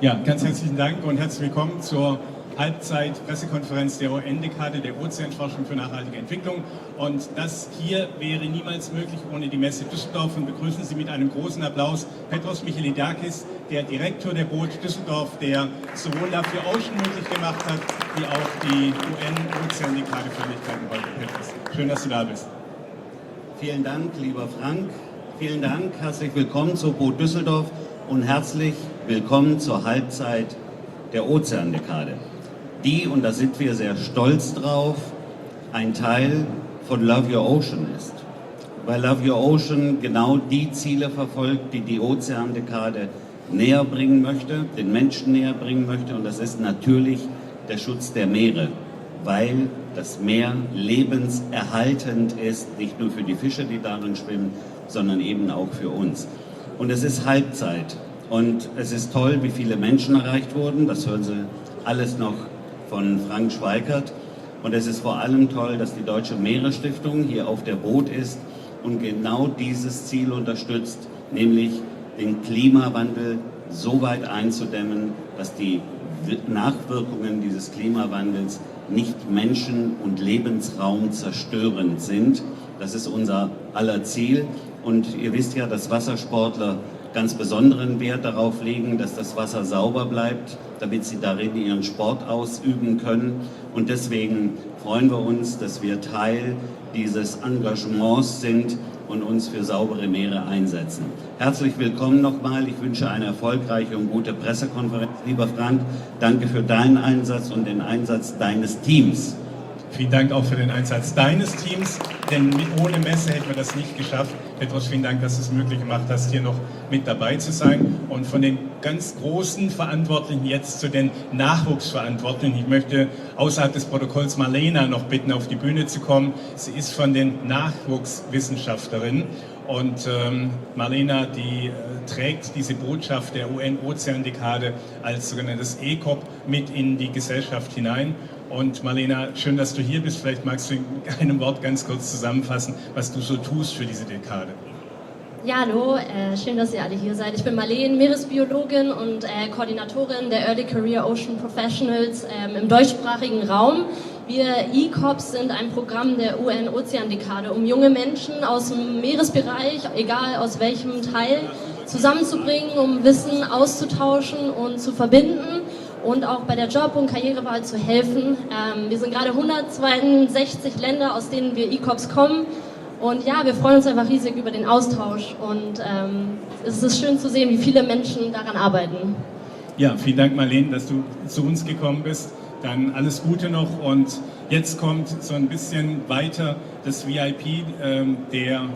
Ja, ganz herzlichen Dank und herzlich willkommen zur Halbzeit-Pressekonferenz der UN-Dekade der Ozeanforschung für nachhaltige Entwicklung. Und das hier wäre niemals möglich ohne die Messe Düsseldorf. Und begrüßen Sie mit einem großen Applaus Petros Michelidakis, der Direktor der Boot Düsseldorf, der sowohl Love Your Ocean möglich gemacht hat, wie auch die UN-Ozean-Dekade für Möglichkeiten heute. Petros, schön, dass du da bist. Vielen Dank, lieber Frank. Vielen Dank, herzlich willkommen zur Boot Düsseldorf und herzlich willkommen zur Halbzeit der Ozeandekade, die, und da sind wir sehr stolz drauf, ein Teil von Love Your Ocean ist. Weil Love Your Ocean genau die Ziele verfolgt, die die Ozeandekade näher bringen möchte, den Menschen näher bringen möchte, und das ist natürlich der Schutz der Meere, weil das Meer lebenserhaltend ist, nicht nur für die Fische, die darin schwimmen, sondern eben auch für uns. Und es ist Halbzeit und es ist toll, wie viele Menschen erreicht wurden, das hören Sie alles noch von Frank Schweikert. Und es ist vor allem toll, dass die Deutsche Meeresstiftung hier auf der Boot ist und genau dieses Ziel unterstützt, nämlich den Klimawandel so weit einzudämmen, dass die Nachwirkungen dieses Klimawandels nicht menschen- und Lebensraum zerstörend sind. Das ist unser aller Ziel. Und ihr wisst ja, dass Wassersportler ganz besonderen Wert darauf legen, dass das Wasser sauber bleibt, damit sie darin ihren Sport ausüben können. Und deswegen freuen wir uns, dass wir Teil dieses Engagements sind und uns für saubere Meere einsetzen. Herzlich willkommen nochmal. Ich wünsche eine erfolgreiche und gute Pressekonferenz. Lieber Frank, danke für deinen Einsatz und den Einsatz deines Teams. Vielen Dank auch für den Einsatz deines Teams, denn ohne Messe hätten wir das nicht geschafft. Petros, vielen Dank, dass du es möglich gemacht hast, hier noch mit dabei zu sein. Und von den ganz großen Verantwortlichen jetzt zu den Nachwuchsverantwortlichen. Ich möchte außerhalb des Protokolls Marlena noch bitten, auf die Bühne zu kommen. Sie ist von den Nachwuchswissenschaftlerinnen. Und Marlena, die trägt diese Botschaft der UN-Ozeandekade als sogenanntes ECOP mit in die Gesellschaft hinein. Und Marlena, schön, dass du hier bist. Vielleicht magst du in einem Wort ganz kurz zusammenfassen, was du so tust für diese Dekade. Ja, hallo, schön, dass ihr alle hier seid. Ich bin Marlene, Meeresbiologin und Koordinatorin der Early Career Ocean Professionals im deutschsprachigen Raum. Wir ECOPs sind ein Programm der UN-Ozeandekade, um junge Menschen aus dem Meeresbereich, egal aus welchem Teil, zusammenzubringen, um Wissen auszutauschen und zu verbinden und auch bei der Job- und Karrierewahl zu helfen. Wir sind gerade 162 Länder, aus denen wir ECOPs kommen. Und ja, wir freuen uns einfach riesig über den Austausch und es ist schön zu sehen, wie viele Menschen daran arbeiten. Ja, vielen Dank, Marlene, dass du zu uns gekommen bist. Dann alles Gute noch und jetzt kommt so ein bisschen weiter das VIP der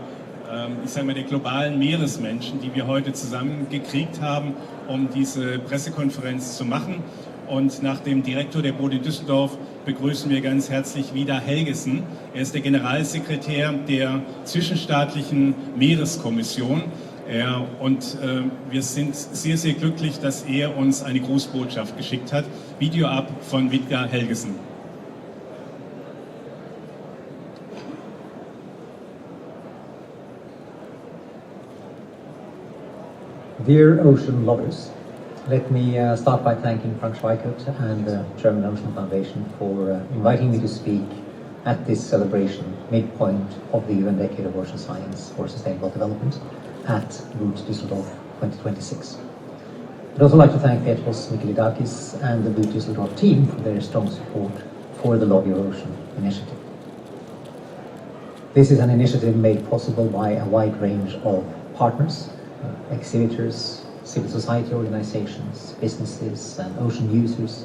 globalen Meeresmenschen, die wir heute zusammengekriegt haben, um diese Pressekonferenz zu machen. Und nach dem Direktor der Boot in Düsseldorf begrüßen wir ganz herzlich Weitere Helgesen. Er ist der Generalsekretär der zwischenstaatlichen Meereskommission. Wir sind sehr, sehr glücklich, dass er uns eine Grußbotschaft geschickt hat. Video ab von Weitere Helgesen. Dear ocean lovers, let me start by thanking Frank Schweikert and the German Ocean Foundation for inviting me to speak at this celebration, midpoint of the UN Decade of Ocean Science for Sustainable Development at Boot Düsseldorf 2026. I'd also like to thank Petros Michelidakis and the Boot Düsseldorf team for their strong support for the Love Your Ocean initiative. This is an initiative made possible by a wide range of partners, exhibitors, civil society organizations, businesses and ocean users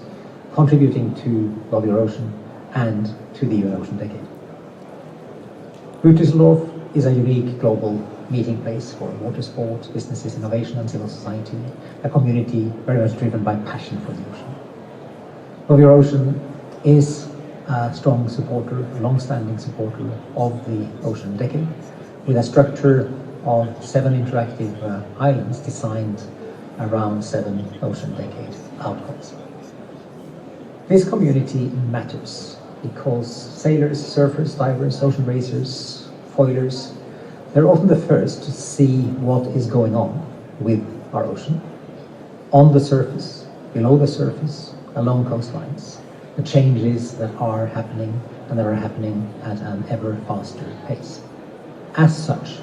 contributing to Love Your Ocean and to the UN Ocean Decade. Boot Düsseldorf is a unique global meeting place for water sport, businesses, innovation and civil society, a community very much driven by passion for the ocean. Love Your Ocean is a strong supporter, a long-standing supporter of the Ocean Decade, with a structure of 7 interactive islands designed around 7 Ocean Decade outcomes. This community matters because sailors, surfers, divers, ocean racers, foilers, they're often the first to see what is going on with our ocean, on the surface, below the surface, along coastlines, the changes that are happening and that are happening at an ever faster pace. As such,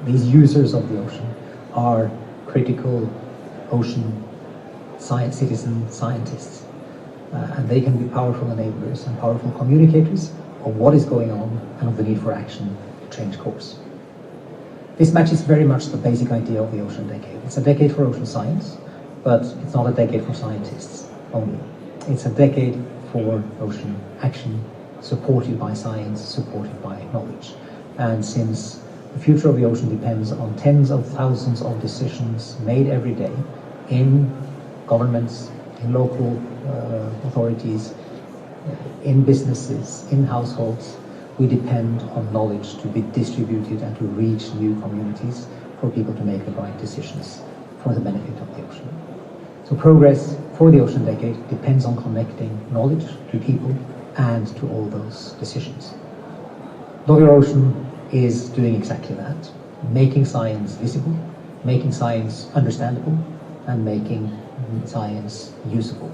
these users of the ocean are critical ocean citizen scientists, and they can be powerful enablers and powerful communicators of what is going on and of the need for action to change course. This matches very much the basic idea of the Ocean Decade. It's a decade for ocean science, but it's not a decade for scientists only. It's a decade for ocean action, supported by science, supported by knowledge. And since the future of the ocean depends on tens of thousands of decisions made every day in governments, in local authorities, in businesses, in households, we depend on knowledge to be distributed and to reach new communities for people to make the right decisions for the benefit of the ocean. So progress for the Ocean Decade depends on connecting knowledge to people and to all those decisions. Love Your Ocean is doing exactly that, making science visible, making science understandable, and making science usable.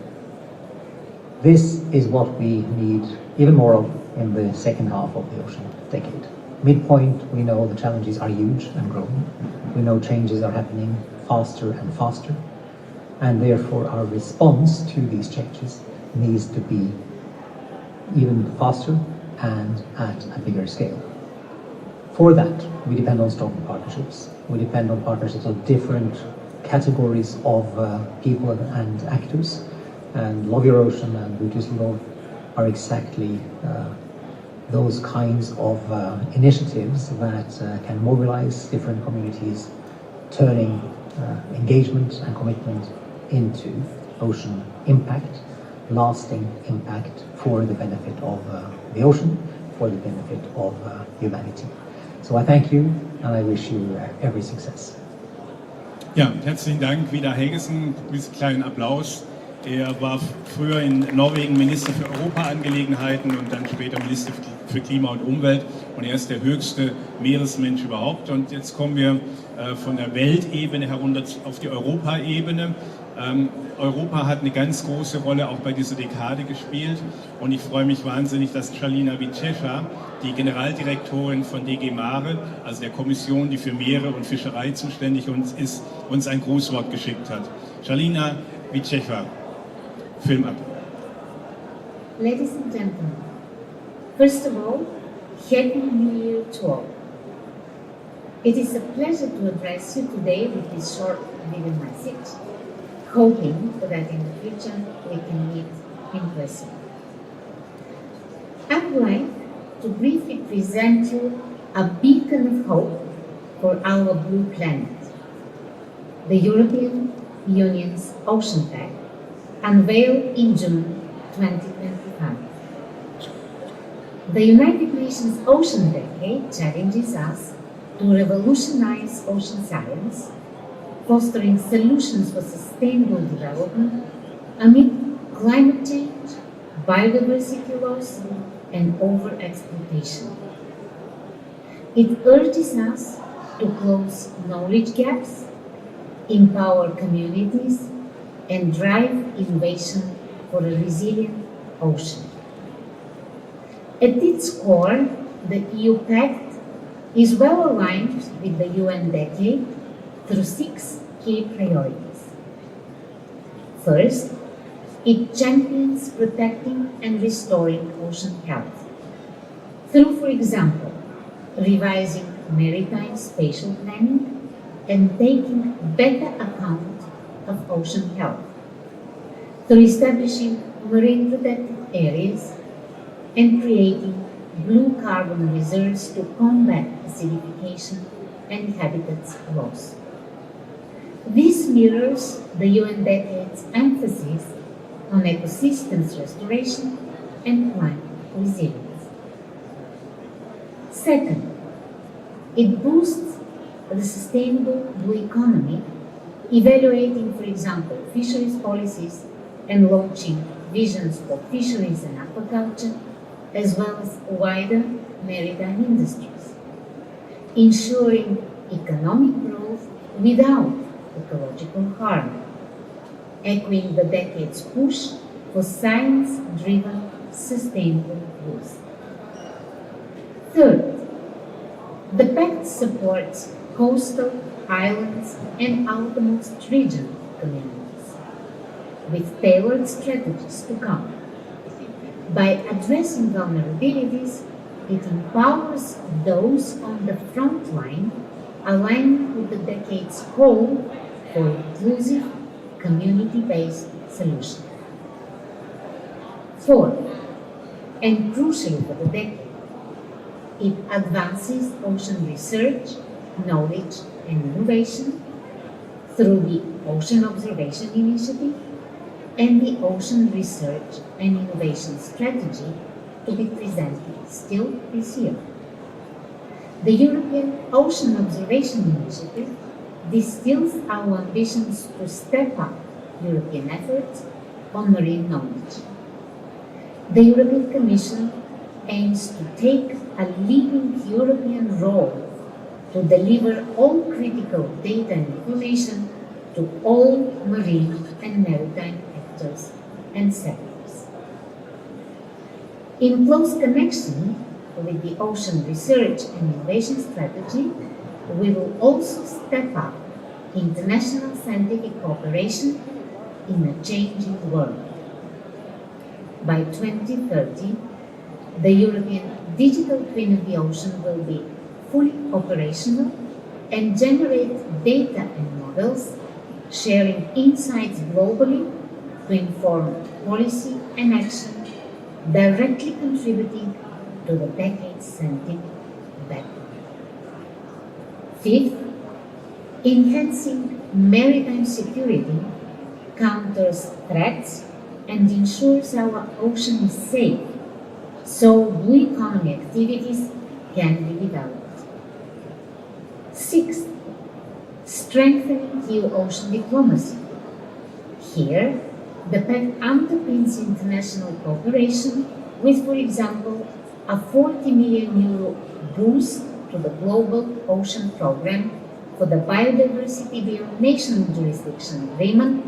This is what we need even more of in the second half of the Ocean Decade. Midpoint, we know the challenges are huge and growing. We know changes are happening faster and faster, and therefore our response to these changes needs to be even faster and at a bigger scale. For that, we depend on strong partnerships. We depend on partnerships of different categories of people and actors, and Love Your Ocean and Düsseldorf are exactly those kinds of initiatives that can mobilize different communities, turning engagement and commitment into ocean impact, lasting impact for the benefit of the ocean, for the benefit of humanity. So I thank you and I wish you every success. Ja, herzlichen Dank, Vidar Helgesen, diesen kleinen Applaus. Er war früher in Norwegen Minister für Europaangelegenheiten und dann später Minister für Klima und Umwelt. Und er ist der höchste Meeresmensch überhaupt. Und jetzt kommen wir von der Weltebene herunter auf die Europaebene. Europa hat eine ganz große Rolle auch bei dieser Dekade gespielt. Und ich freue mich wahnsinnig, dass Szalina Wyciecha, die Generaldirektorin von DG Mare, also der Kommission, die für Meere und Fischerei zuständig ist, uns ein Grußwort geschickt hat. Szalina Wyciecha. Film ab. Ladies and gentlemen, first of all, Happy New Year to all. It is a pleasure to address you today with this short video message, hoping that in the future we can meet in person. I would like to briefly present you a beacon of hope for our blue planet, the European Union's Ocean Pact, unveiled in June 2025. The United Nations Ocean Decade challenges us to revolutionize ocean science, fostering solutions for sustainable development amid climate change, biodiversity loss, and overexploitation. It urges us to close knowledge gaps, empower communities, and drive innovation for a resilient ocean. At its core, the EU Pact is well aligned with the UN Decade through 6 key priorities. First, it champions protecting and restoring ocean health through, for example, revising maritime spatial planning and taking better account of ocean health, through establishing marine protected areas and creating blue carbon reserves to combat acidification and habitat loss. This mirrors the UN Decade's emphasis on ecosystems restoration and climate resilience. Second, it boosts the sustainable blue economy, evaluating, for example, fisheries policies and launching visions for fisheries and aquaculture, as well as wider maritime industries, ensuring economic growth without ecological harm. echoing the decade's push for science-driven sustainable growth. Third, the pact supports coastal, islands, and outermost region communities with tailored strategies to come. By addressing vulnerabilities, it empowers those on the front line, aligning with the decade's call for inclusive, community-based solutions. Fourth, and crucially for the decade, it advances ocean research, knowledge, and innovation through the Ocean Observation Initiative and the Ocean Research and Innovation Strategy to be presented still this year. The European Ocean Observation Initiative distills our ambitions to step up European efforts on marine knowledge. The European Commission aims to take a leading European role to deliver all critical data and information to all marine and maritime actors and sectors. In close connection with the Ocean Research and Innovation Strategy, we will also step up international scientific cooperation in a changing world. By 2030, the European Digital Twin of the Ocean will be fully operational and generate data and models, sharing insights globally to inform policy and action, directly contributing to the decade's scientific backbone. Fifth, enhancing maritime security counters threats and ensures our ocean is safe, so blue economy activities can be developed. Sixth, strengthening EU ocean diplomacy. Here, the pact underpins international cooperation with, for example, a 40 million euro boost to the Global Ocean Programme for the Biodiversity Beyond National Jurisdiction Agreement,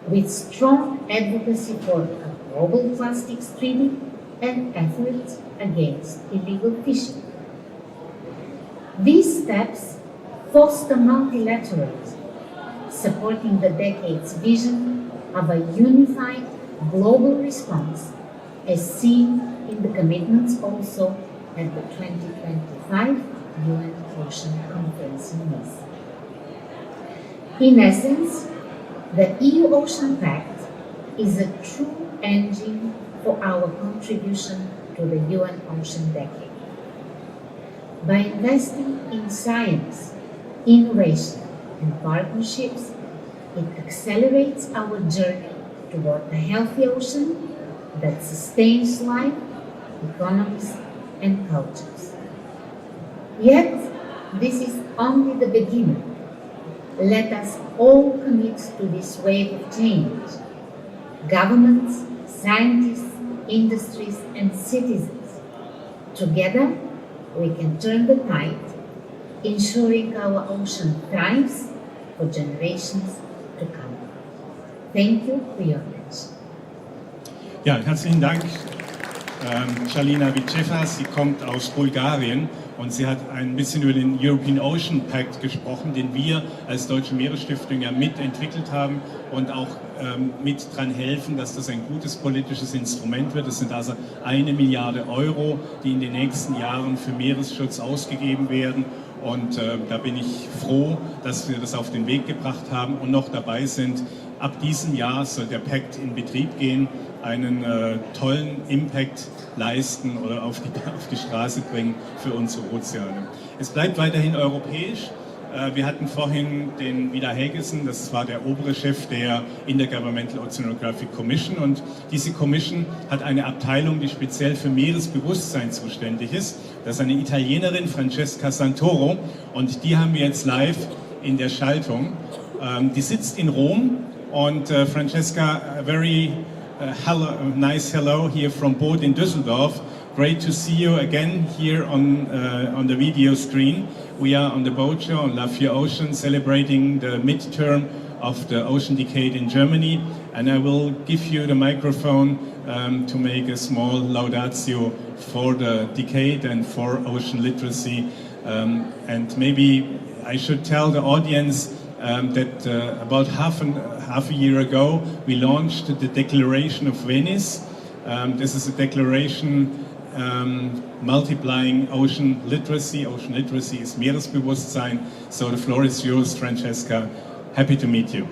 with strong advocacy for a global plastics treaty and efforts against illegal fishing. These steps foster multilateralism, supporting the decade's vision of a unified global response, as seen in the commitments also at the 2025 UN Ocean Conference in Nice. In essence, the EU Ocean Pact is a true engine for our contribution to the UN Ocean Decade. By investing in science, innovation, and partnerships, it accelerates our journey toward a healthy ocean that sustains life, economies, and cultures. Yet, this is only the beginning. Let us all commit to this wave of change. Governments, scientists, industries, and citizens. Together, we can turn the tide, ensuring our ocean thrives for generations to come. Thank you for your attention. Ja, herzlichen Dank, Shalina Viceva. Sie kommt aus Bulgarien und sie hat ein bisschen über den European Ocean Pact gesprochen, den wir als Deutsche Meeresstiftung ja mitentwickelt haben und auch mit dran helfen, dass das ein gutes politisches Instrument wird. Es sind also 1 Milliarde Euro, die in den nächsten Jahren für Meeresschutz ausgegeben werden. Und da bin ich froh, dass wir das auf den Weg gebracht haben und noch dabei sind. Ab diesem Jahr soll der Pact in Betrieb gehen, einen tollen Impact leisten oder auf die Straße bringen für unsere Ozeane. Es bleibt weiterhin europäisch. Wir hatten vorhin den Vidar Helgesen, das war der obere Chef der Intergovernmental Oceanographic Commission, und diese Commission hat eine Abteilung, die speziell für Meeresbewusstsein zuständig ist. Das ist eine Italienerin, Francesca Santoro, und die haben wir jetzt live in der Schaltung. Die sitzt in Rom, und Francesca, a very nice hello here from Boot in Düsseldorf. Great to see you again here on the video screen. We are on the boat show on La Vier Ocean, celebrating the midterm of the Ocean Decade in Germany, and I will give you the microphone to make a small laudatio for the decade and for ocean literacy. And maybe I should tell the audience that about half a year ago we launched the Declaration of Venice. This is a declaration multiplying ocean literacy. Ocean literacy is Meeresbewusstsein. So the floor is yours, Francesca. Happy to meet you.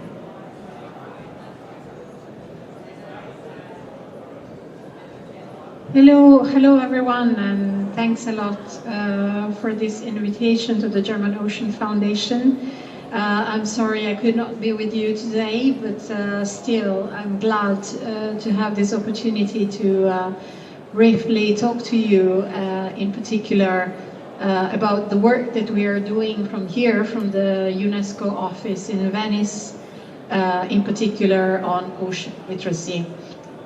Hello everyone, and thanks a lot for this invitation to the German Ocean Foundation. I'm sorry I could not be with you today, but still I'm glad to have this opportunity to briefly talk to you in particular about the work that we are doing from here, from the UNESCO office in Venice, in particular on ocean literacy.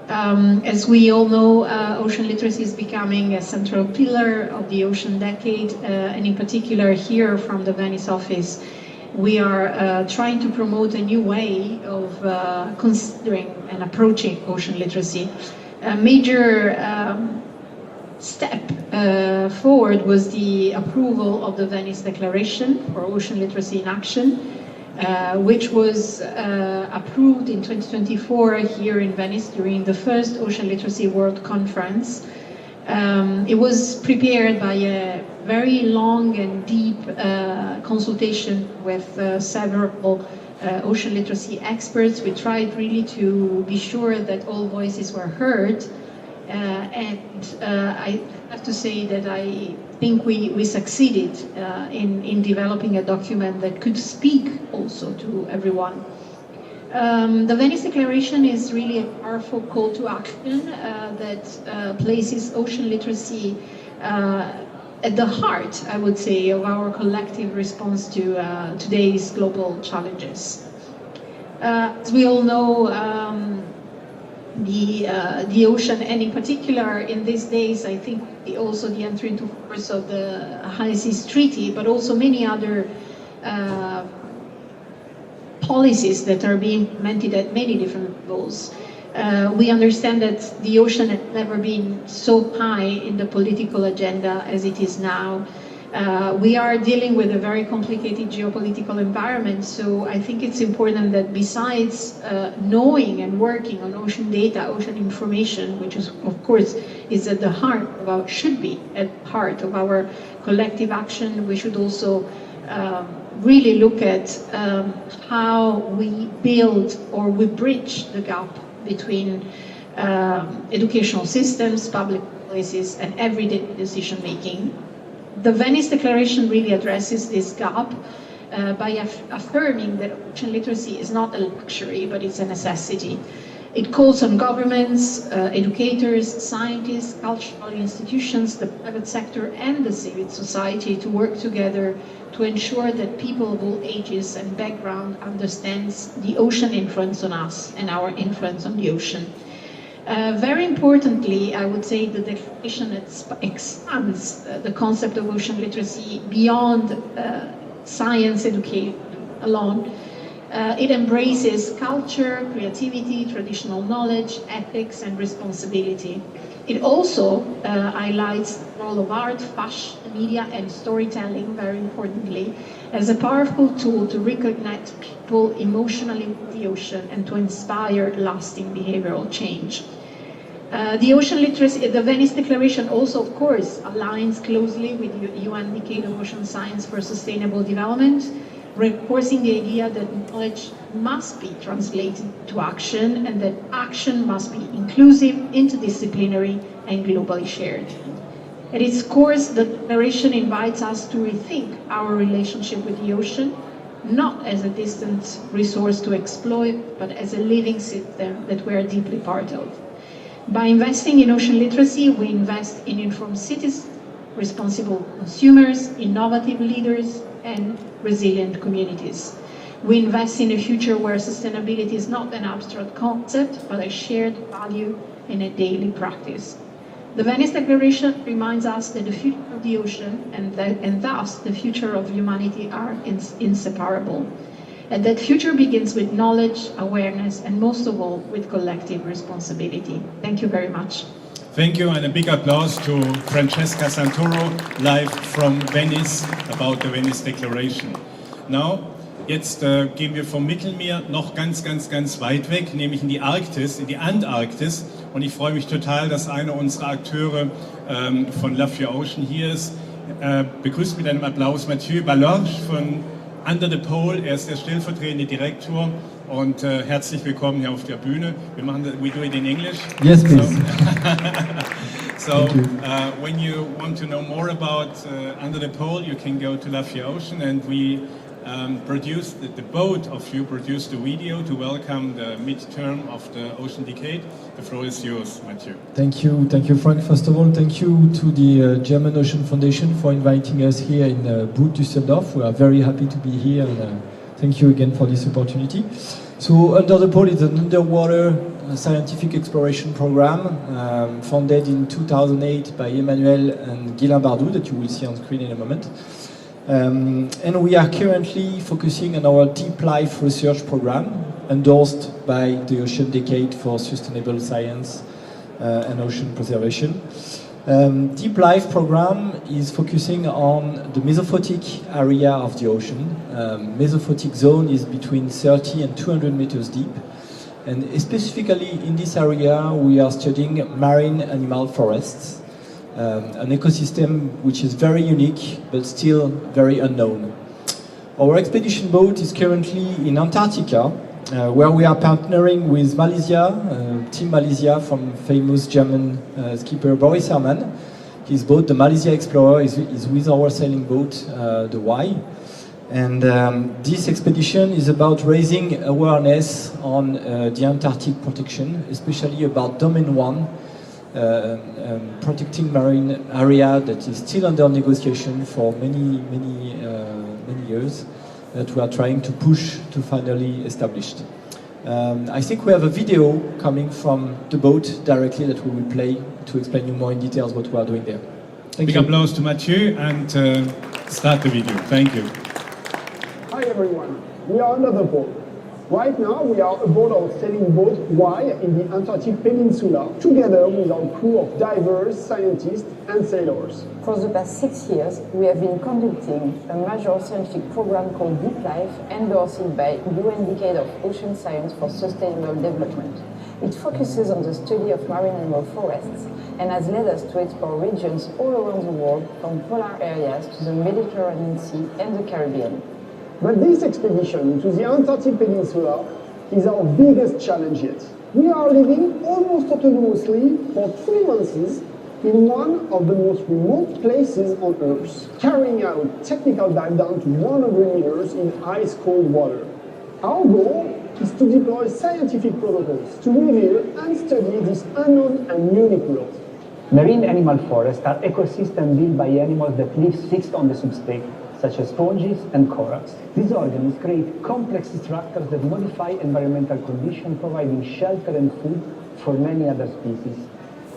As we all know, ocean literacy is becoming a central pillar of the Ocean Decade, and in particular here from the Venice office, we are trying to promote a new way of considering and approaching ocean literacy. A major step forward was the approval of the Venice Declaration for Ocean Literacy in Action, which was approved in 2024 here in Venice during the first Ocean Literacy World Conference. It was prepared by a very long and deep consultation with several ocean literacy experts. We tried really to be sure that all voices were heard, and I have to say that I think we succeeded in developing a document that could speak also to everyone. The Venice Declaration is really a powerful call to action that places ocean literacy at the heart, I would say, of our collective response to today's global challenges. As we all know, the ocean, and in particular in these days, I think also the entry into force of the High Seas Treaty, but also many other policies that are being implemented at many different levels. We understand that the ocean has never been so high in the political agenda as it is now. We are dealing with a very complicated geopolitical environment, so I think it's important that besides knowing and working on ocean data, ocean information, which is, of course, is at the heart of our, should be at the heart of our collective action, we should also really look at how we build or we bridge the gap between educational systems, public policies, and everyday decision making. The Venice Declaration really addresses this gap by affirming that ocean literacy is not a luxury, but it's a necessity. It calls on governments, educators, scientists, cultural institutions, the private sector, and the civil society to work together to ensure that people of all ages and background understands the ocean influence on us and our influence on the ocean. Very importantly, I would say the declaration expands the concept of ocean literacy beyond science education alone. It embraces culture, creativity, traditional knowledge, ethics, and responsibility. It also highlights the role of art, fashion, media, and storytelling, very importantly, as a powerful tool to reconnect people emotionally with the ocean and to inspire lasting behavioral change. The ocean literacy, the Venice Declaration also, of course, aligns closely with the UN Decade of Ocean Science for Sustainable Development, reinforcing the idea that knowledge must be translated to action and that action must be inclusive, interdisciplinary, and globally shared. At its core, the declaration invites us to rethink our relationship with the ocean, not as a distant resource to exploit, but as a living system that we are deeply part of. By investing in ocean literacy, we invest in informed citizens, responsible consumers, innovative leaders, and resilient communities. We invest in a future where sustainability is not an abstract concept, but a shared value and a daily practice. The Venice Declaration reminds us that the future of the ocean and thus the future of humanity are inseparable. and that future begins with knowledge, awareness, and most of all, with collective responsibility. Thank you very much. Thank you, and a big applause to Francesca Santoro, live from Venice, about the Venice Declaration. Now, jetzt gehen wir vom Mittelmeer noch ganz weit weg, nämlich in die Arktis, in die Antarktis. Und ich freue mich total, dass einer unserer Akteure von Weitere Ocean hier ist. Begrüßt mit einem Applaus Mathieu Balorge von Under the Pole. Er ist der stellvertretende Direktor. Und herzlich willkommen hier auf der Bühne. We do it in English. Yes, please. So when you want to know more about Under the Pole, you can go to Weitere Ocean, and we produced the boat of you produced a video to welcome the midterm of the Ocean Decade. The floor is yours, Mathieu. Thank you, Frank. First of all, thank you to the German Ocean Foundation for inviting us here in Boot Düsseldorf. We are very happy to be here, and thank you again for this opportunity. So, Under the Pole is an underwater scientific exploration program founded in 2008 by Emmanuel and Guilain Bardou, that you will see on screen in a moment. And we are currently focusing on our deep life research program, endorsed by the Ocean Decade for Sustainable Science and Ocean Preservation. Deep Life program is focusing on the mesophotic area of the ocean. Mesophotic zone is between 30 and 200 meters deep. And specifically in this area, we are studying marine animal forests, an ecosystem which is very unique, but still very unknown. Our expedition boat is currently in Antarctica, where we are partnering with Malaysia, Team Malaysia from famous German skipper Boris Herrmann. His boat, the Malaysia Explorer, is with our sailing boat, the Y. And this expedition is about raising awareness on the Antarctic protection, especially about Domain 1, protecting marine area that is still under negotiation for many years, that we are trying to push to finally established. I think we have a video coming from the boat directly that we will play to explain you more in details what we are doing there. Thank Big you. applause to Mathieu, and start the video. Thank you. Hi everyone, we are Under the Pole. Right now we are aboard our sailing boat Y in the Antarctic Peninsula, together with our crew of divers, scientists and sailors. For the past 6 years, we have been conducting a major scientific program called Deep Life, endorsed by UN Decade of Ocean Science for Sustainable Development. It focuses on the study of marine animal forests and has led us to explore regions all around the world, from polar areas to the Mediterranean Sea and the Caribbean. But this expedition to the Antarctic Peninsula is our biggest challenge yet. We are living almost autonomously for 3 months in one of the most remote places on Earth, carrying out technical dive down to 100 meters in ice-cold water. Our goal is to deploy scientific protocols to reveal and study this unknown and unique world. Marine animal forests are ecosystems built by animals that live fixed on the substrate, such as sponges and corals. These organisms create complex structures that modify environmental conditions, providing shelter and food for many other species.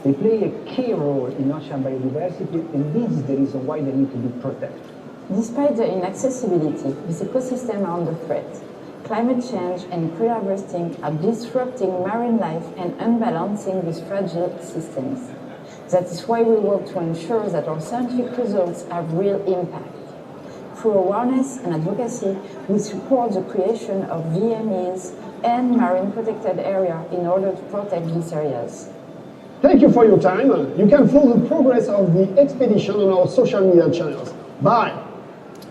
They play a key role in ocean biodiversity, and this is the reason why they need to be protected. Despite their inaccessibility, these ecosystems are under threat. Climate change and pre-harvesting are disrupting marine life and unbalancing these fragile systems. That is why we work to ensure that our scientific results have real impact. Through awareness and advocacy, we support the creation of VMEs and marine protected areas in order to protect these areas. Thank you for your time. You can follow the progress of the expedition on our social media channels. Bye!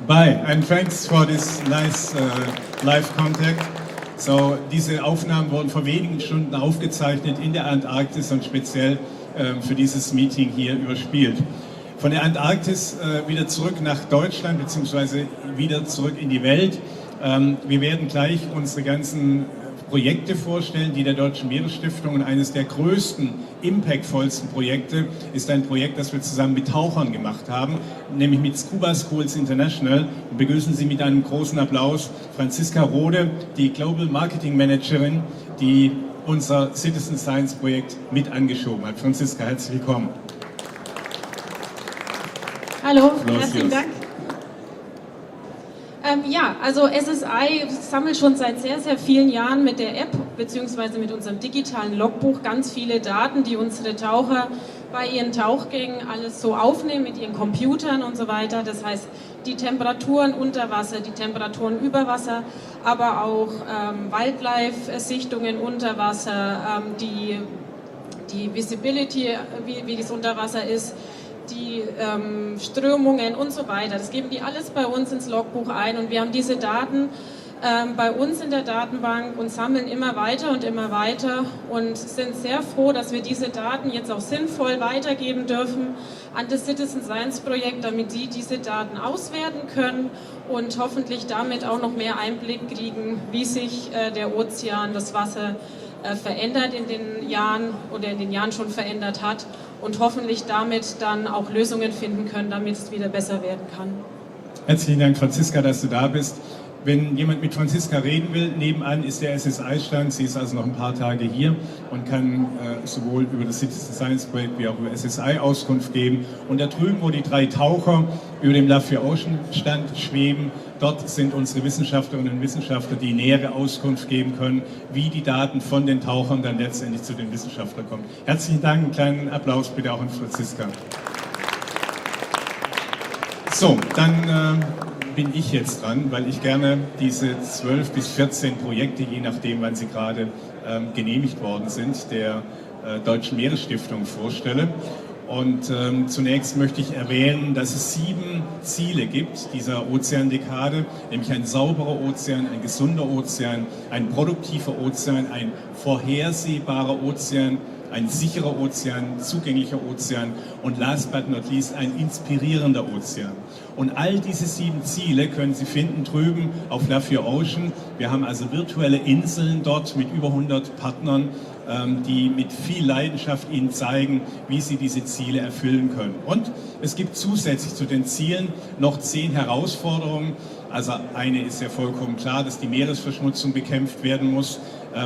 Bye, and thanks for this nice live contact. So, diese Aufnahmen wurden vor wenigen Stunden aufgezeichnet in der Antarktis und speziell für dieses Meeting hier überspielt. Von der Antarktis wieder zurück nach Deutschland, beziehungsweise wieder zurück in die Welt. Wir werden gleich unsere ganzen Projekte vorstellen, die der Deutschen Meeresstiftung, und eines der größten, impactvollsten Projekte ist ein Projekt, das wir zusammen mit Tauchern gemacht haben, nämlich mit Scuba Schools International. Und begrüßen Sie mit einem großen Applaus Franziska Rode, die Global Marketing Managerin, die unser Citizen Science Projekt mit angeschoben hat. Franziska, herzlich willkommen. Hallo, herzlichen Dank. Ja, also SSI sammelt schon seit sehr, sehr vielen Jahren mit der App bzw. mit unserem digitalen Logbuch ganz viele Daten, die unsere Taucher bei ihren Tauchgängen alles so aufnehmen mit ihren Computern und so weiter. Das heißt, die Temperaturen unter Wasser, die Temperaturen über Wasser, aber auch Wildlife-Sichtungen unter Wasser, die Visibility, wie das unter Wasser ist, die Strömungen und so weiter. Das geben die alles bei uns ins Logbuch ein und wir haben diese Daten bei uns in der Datenbank und sammeln immer weiter und sind sehr froh, dass wir diese Daten jetzt auch sinnvoll weitergeben dürfen an das Citizen Science Projekt, damit sie diese Daten auswerten können und hoffentlich damit auch noch mehr Einblick kriegen, wie sich der Ozean, das Wasser verändert in den Jahren oder in den Jahren schon verändert hat und hoffentlich damit dann auch Lösungen finden können, damit es wieder besser werden kann. Herzlichen Dank, Franziska, dass du da bist. Wenn jemand mit Franziska reden will, nebenan ist der SSI-Stand. Sie ist also noch ein paar Tage hier und kann sowohl über das Citizen Science Projekt wie auch über SSI Auskunft geben. Und da drüben, wo die 3 Taucher über dem Love for Ocean Stand schweben, dort sind unsere Wissenschaftlerinnen und Wissenschaftler, die nähere Auskunft geben können, wie die Daten von den Tauchern dann letztendlich zu den Wissenschaftlern kommen. Herzlichen Dank, einen kleinen Applaus bitte auch an Franziska. So, dann bin ich jetzt dran, weil ich gerne diese 12 bis 14 Projekte, je nachdem, wann sie gerade genehmigt worden sind, der Deutschen Meeresstiftung vorstelle. Und zunächst möchte ich erwähnen, dass es 7 Ziele gibt dieser Ozeandekade, nämlich ein sauberer Ozean, ein gesunder Ozean, ein produktiver Ozean, ein vorhersehbarer Ozean, ein sicherer Ozean, zugänglicher Ozean und last but not least ein inspirierender Ozean. Und all diese 7 Ziele können Sie finden drüben auf Love for Ocean. Wir haben also virtuelle Inseln dort mit über 100 Partnern, die mit viel Leidenschaft Ihnen zeigen, wie Sie diese Ziele erfüllen können. Und es gibt zusätzlich zu den Zielen noch 10 Herausforderungen. Also eine ist ja vollkommen klar, dass die Meeresverschmutzung bekämpft werden muss,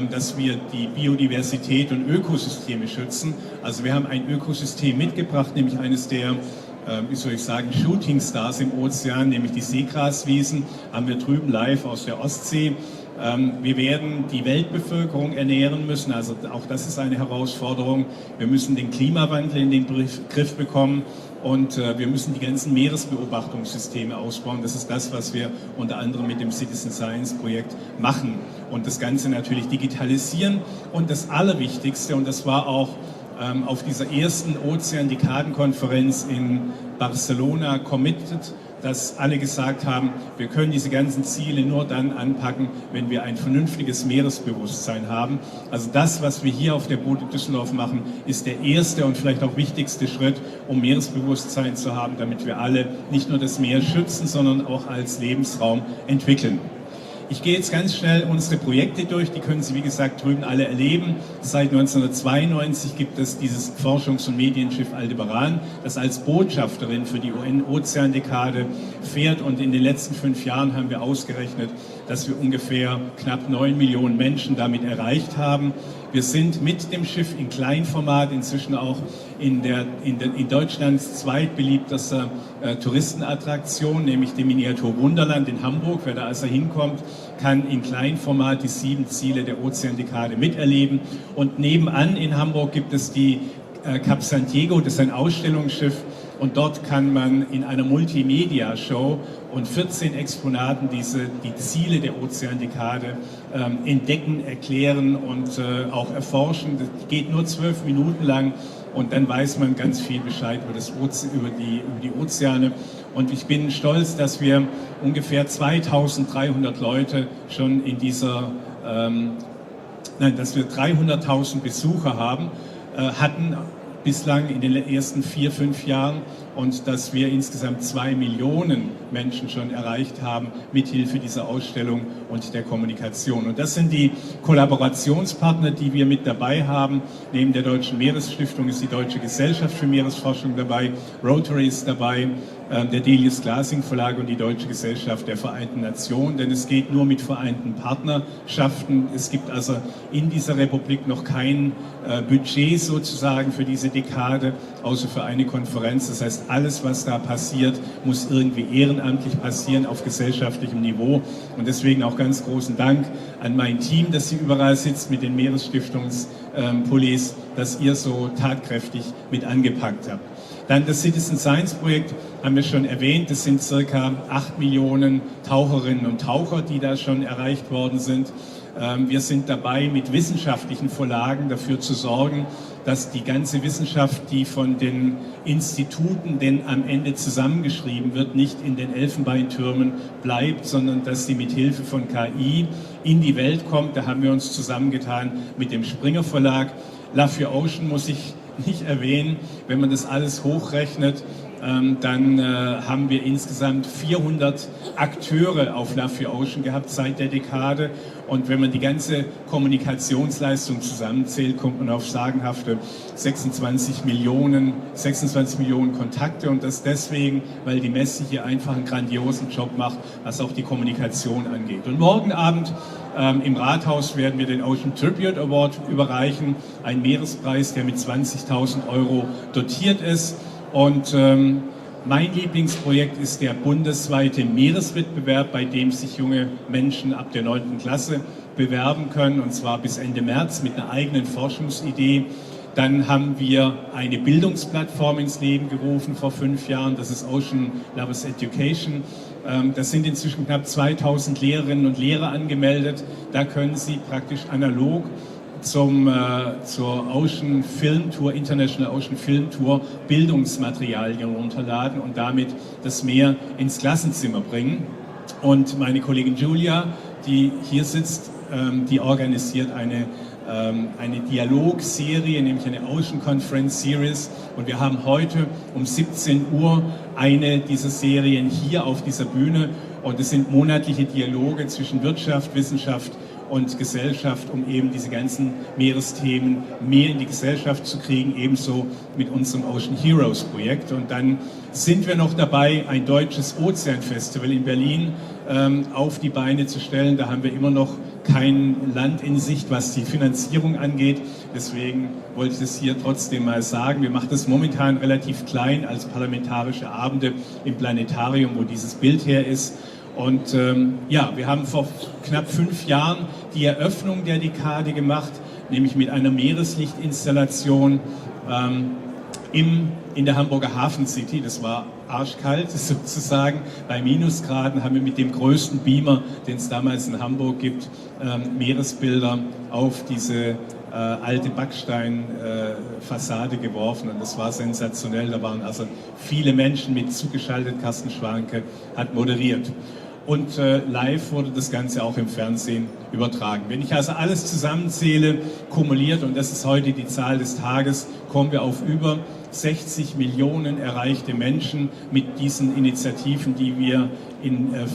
dass wir die Biodiversität und Ökosysteme schützen. Also wir haben ein Ökosystem mitgebracht, nämlich eines der, wie soll ich sagen, Shooting Stars im Ozean, nämlich die Seegraswiesen, haben wir drüben live aus der Ostsee. Wir werden die Weltbevölkerung ernähren müssen, also auch das ist eine Herausforderung. Wir müssen den Klimawandel in den Griff bekommen und wir müssen die ganzen Meeresbeobachtungssysteme ausbauen. Das ist das, was wir unter anderem mit dem Citizen Science Projekt machen und das Ganze natürlich digitalisieren. Und das Allerwichtigste, und das war auch auf dieser ersten Ozean-Dekaden-Konferenz in Barcelona committed, dass alle gesagt haben, wir können diese ganzen Ziele nur dann anpacken, wenn wir ein vernünftiges Meeresbewusstsein haben. Also das, was wir hier auf der Boot in Düsseldorf machen, ist der erste und vielleicht auch wichtigste Schritt, um Meeresbewusstsein zu haben, damit wir alle nicht nur das Meer schützen, sondern auch als Lebensraum entwickeln. Ich gehe jetzt ganz schnell unsere Projekte durch, die können Sie wie gesagt drüben alle erleben. Seit 1992 gibt es dieses Forschungs- und Medienschiff Aldebaran, das als Botschafterin für die UN-Ozeandekade fährt und in den letzten 5 Jahren haben wir ausgerechnet, dass wir ungefähr knapp 9 Millionen Menschen damit erreicht haben. Wir sind mit dem Schiff in Kleinformat inzwischen auch in Deutschlands zweitbeliebtester Touristenattraktion, nämlich dem Miniatur Wunderland in Hamburg. Wer da also hinkommt, kann in Kleinformat die 7 Ziele der Ozeandekade miterleben. Und nebenan in Hamburg gibt es die Cap San Diego, das ist ein Ausstellungsschiff. Und dort kann man in einer Multimedia-Show und 14 Exponaten die Ziele der Ozeandekade entdecken, erklären und auch erforschen. Das geht nur 12 Minuten lang und dann weiß man ganz viel Bescheid über die Ozeane. Und ich bin stolz, dass wir ungefähr 2300 Leute schon in dass wir 300.000 Besucher hatten bislang in den ersten 4-5 Jahren und dass wir insgesamt 2 Millionen Menschen schon erreicht haben mithilfe dieser Ausstellung und der Kommunikation. Und das sind die Kollaborationspartner, die wir mit dabei haben. Neben der Deutschen Meeresstiftung ist die Deutsche Gesellschaft für Meeresforschung dabei, Rotary ist dabei, der Delius Glasing Verlag und die Deutsche Gesellschaft der Vereinten Nationen, denn es geht nur mit vereinten Partnerschaften. Es gibt also in dieser Republik noch kein Budget sozusagen für diese Dekade, außer für eine Konferenz. Das heißt, dass alles, was da passiert, muss irgendwie ehrenamtlich passieren auf gesellschaftlichem Niveau. Und deswegen auch ganz großen Dank an mein Team, das hier überall sitzt mit den Meeresstiftungspullis, dass ihr so tatkräftig mit angepackt habt. Dann das Citizen Science Projekt haben wir schon erwähnt. Das sind circa 8 Millionen Taucherinnen und Taucher, die da schon erreicht worden sind. Wir sind dabei, mit wissenschaftlichen Vorlagen dafür zu sorgen, dass die ganze Wissenschaft, die von den Instituten denn am Ende zusammengeschrieben wird, nicht in den Elfenbeintürmen bleibt, sondern dass sie mit Hilfe von KI in die Welt kommt. Da haben wir uns zusammengetan mit dem Springer Verlag. Love for Ocean muss ich nicht erwähnen. Wenn man das alles hochrechnet, dann haben wir insgesamt 400 Akteure auf Love for Ocean gehabt seit der Dekade. Und wenn man die ganze Kommunikationsleistung zusammenzählt, kommt man auf sagenhafte 26 Millionen Kontakte. Und das deswegen, weil die Messe hier einfach einen grandiosen Job macht, was auch die Kommunikation angeht. Und morgen Abend im Rathaus werden wir den Ocean Tribute Award überreichen, ein Meerespreis, der mit 20.000 € dotiert ist. Und mein Lieblingsprojekt ist der bundesweite Meereswettbewerb, bei dem sich junge Menschen ab der 9. Klasse bewerben können, und zwar bis Ende März mit einer eigenen Forschungsidee. Dann haben wir eine Bildungsplattform ins Leben gerufen vor 5 Jahren, das ist Ocean Lovers Education. Das sind inzwischen knapp 2000 Lehrerinnen und Lehrer angemeldet. Da können Sie praktisch analog zur Ocean Film Tour, International Ocean Film Tour, Bildungsmaterialien runterladen und damit das Meer ins Klassenzimmer bringen. Und meine Kollegin Julia, die hier sitzt, die organisiert eine Dialogserie, nämlich eine Ocean Conference Series. Und wir haben heute um 17 Uhr eine dieser Serien hier auf dieser Bühne. Und es sind monatliche Dialoge zwischen Wirtschaft, Wissenschaft und Gesellschaft, um eben diese ganzen Meeresthemen mehr in die Gesellschaft zu kriegen, ebenso mit unserem Ocean Heroes Projekt. Und dann sind wir noch dabei, ein deutsches Ozeanfestival in Berlin auf die Beine zu stellen. Da haben wir immer noch kein Land in Sicht, was die Finanzierung angeht. Deswegen wollte ich das hier trotzdem mal sagen. Wir machen das momentan relativ klein als parlamentarische Abende im Planetarium, wo dieses Bild her ist. Und ja, wir haben vor knapp 5 Jahren die Eröffnung der Dekade gemacht, nämlich mit einer Meereslichtinstallation in der Hamburger Hafen City. Das war arschkalt sozusagen. Bei Minusgraden haben wir mit dem größten Beamer, den es damals in Hamburg gibt, Meeresbilder auf diese alte Backsteinfassade geworfen, und das war sensationell. Da waren also viele Menschen mit zugeschaltet. Carsten Schwanke hat moderiert. Und live wurde das Ganze auch im Fernsehen übertragen. Wenn ich also alles zusammenzähle, kumuliert, und das ist heute die Zahl des Tages, kommen wir auf über 60 Millionen erreichte Menschen mit diesen Initiativen, die wir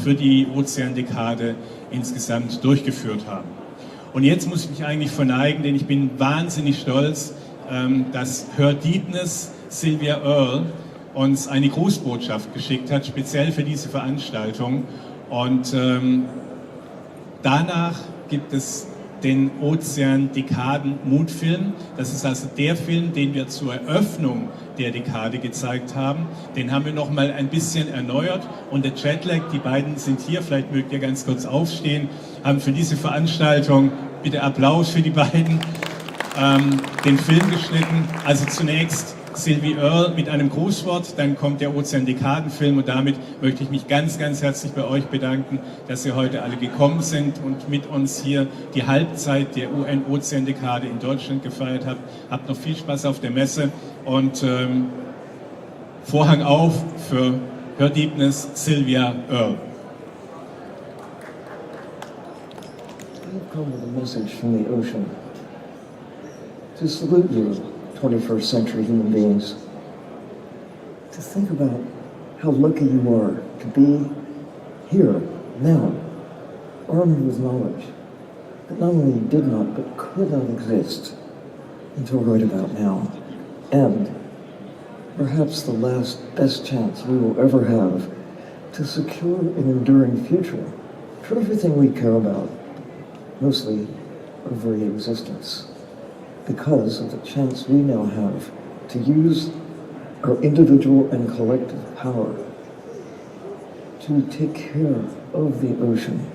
für die Ozeandekade insgesamt durchgeführt haben. Und jetzt muss ich mich eigentlich verneigen, denn ich bin wahnsinnig stolz, dass Her Deepness Sylvia Earle uns eine Grußbotschaft geschickt hat, speziell für diese Veranstaltung. Und danach gibt es den Ozean-Dekaden-Mutfilm. Das ist also der Film, den wir zur Eröffnung der Dekade gezeigt haben. Den haben wir noch mal ein bisschen erneuert. Und der Jetlag, die beiden sind hier, vielleicht mögt ihr ganz kurz aufstehen, haben für diese Veranstaltung, bitte Applaus für die beiden, den Film geschnitten. Also zunächst Sylvie Earle mit einem Grußwort, dann kommt der Ozean-Dekaden-Film, und damit möchte ich mich ganz, ganz herzlich bei euch bedanken, dass ihr heute alle gekommen sind und mit uns hier die Halbzeit der UN-Ozean-Dekade in Deutschland gefeiert habt. Habt noch viel Spaß auf der Messe, und Vorhang auf für Her Deepness Sylvia Earle. I've come with a message from the ocean to salute you, 21st century human beings, to think about how lucky you are to be here, now, armed with knowledge that not only did not, but could not exist until right about now, and perhaps the last best chance we will ever have to secure an enduring future for everything we care about, mostly our very existence, because of the chance we now have to use our individual and collective power to take care of the ocean.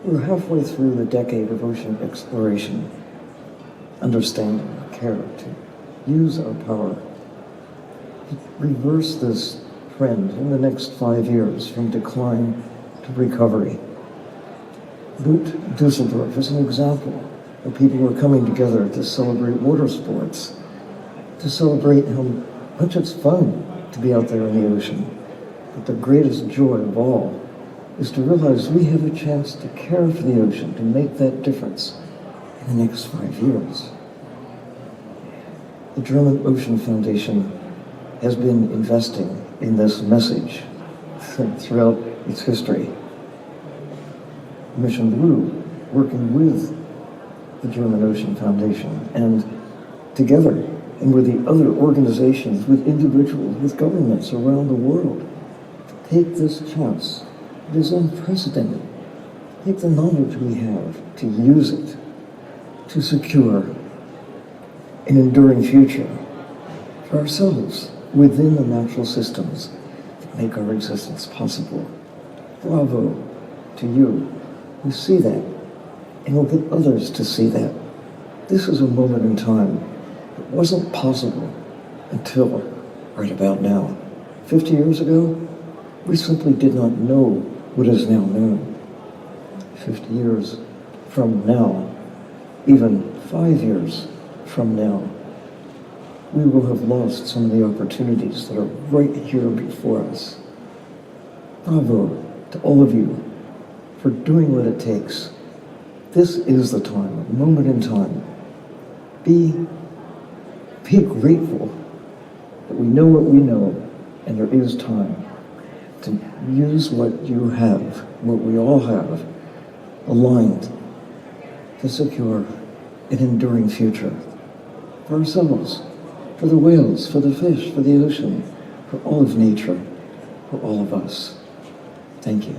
We're halfway through the decade of ocean exploration, understanding, care, to use our power to reverse this trend in the next 5 years from decline to recovery. Boot Düsseldorf is an example of people who are coming together to celebrate water sports, to celebrate how much it's fun to be out there in the ocean. But the greatest joy of all is to realize we have a chance to care for the ocean, to make that difference in the next 5 years. The German Ocean Foundation has been investing in this message throughout its history. Mission Blue, working with the German Ocean Foundation, and together, and with the other organizations, with individuals, with governments around the world, take this chance. It is unprecedented. Take the knowledge we have to use it to secure an enduring future for ourselves within the natural systems that make our existence possible. Bravo to you who see that and will get others to see that. This is a moment in time that wasn't possible until right about now. 50 years ago, we simply did not know what is now known. 50 years from now, even 5 years from now, we will have lost some of the opportunities that are right here before us. Bravo to all of you for doing what it takes. This is the time, a moment in time. Be grateful that we know what we know, and there is time to use what you have, what we all have, aligned to secure an enduring future for ourselves, for the whales, for the fish, for the ocean, for all of nature, for all of us. Thank you.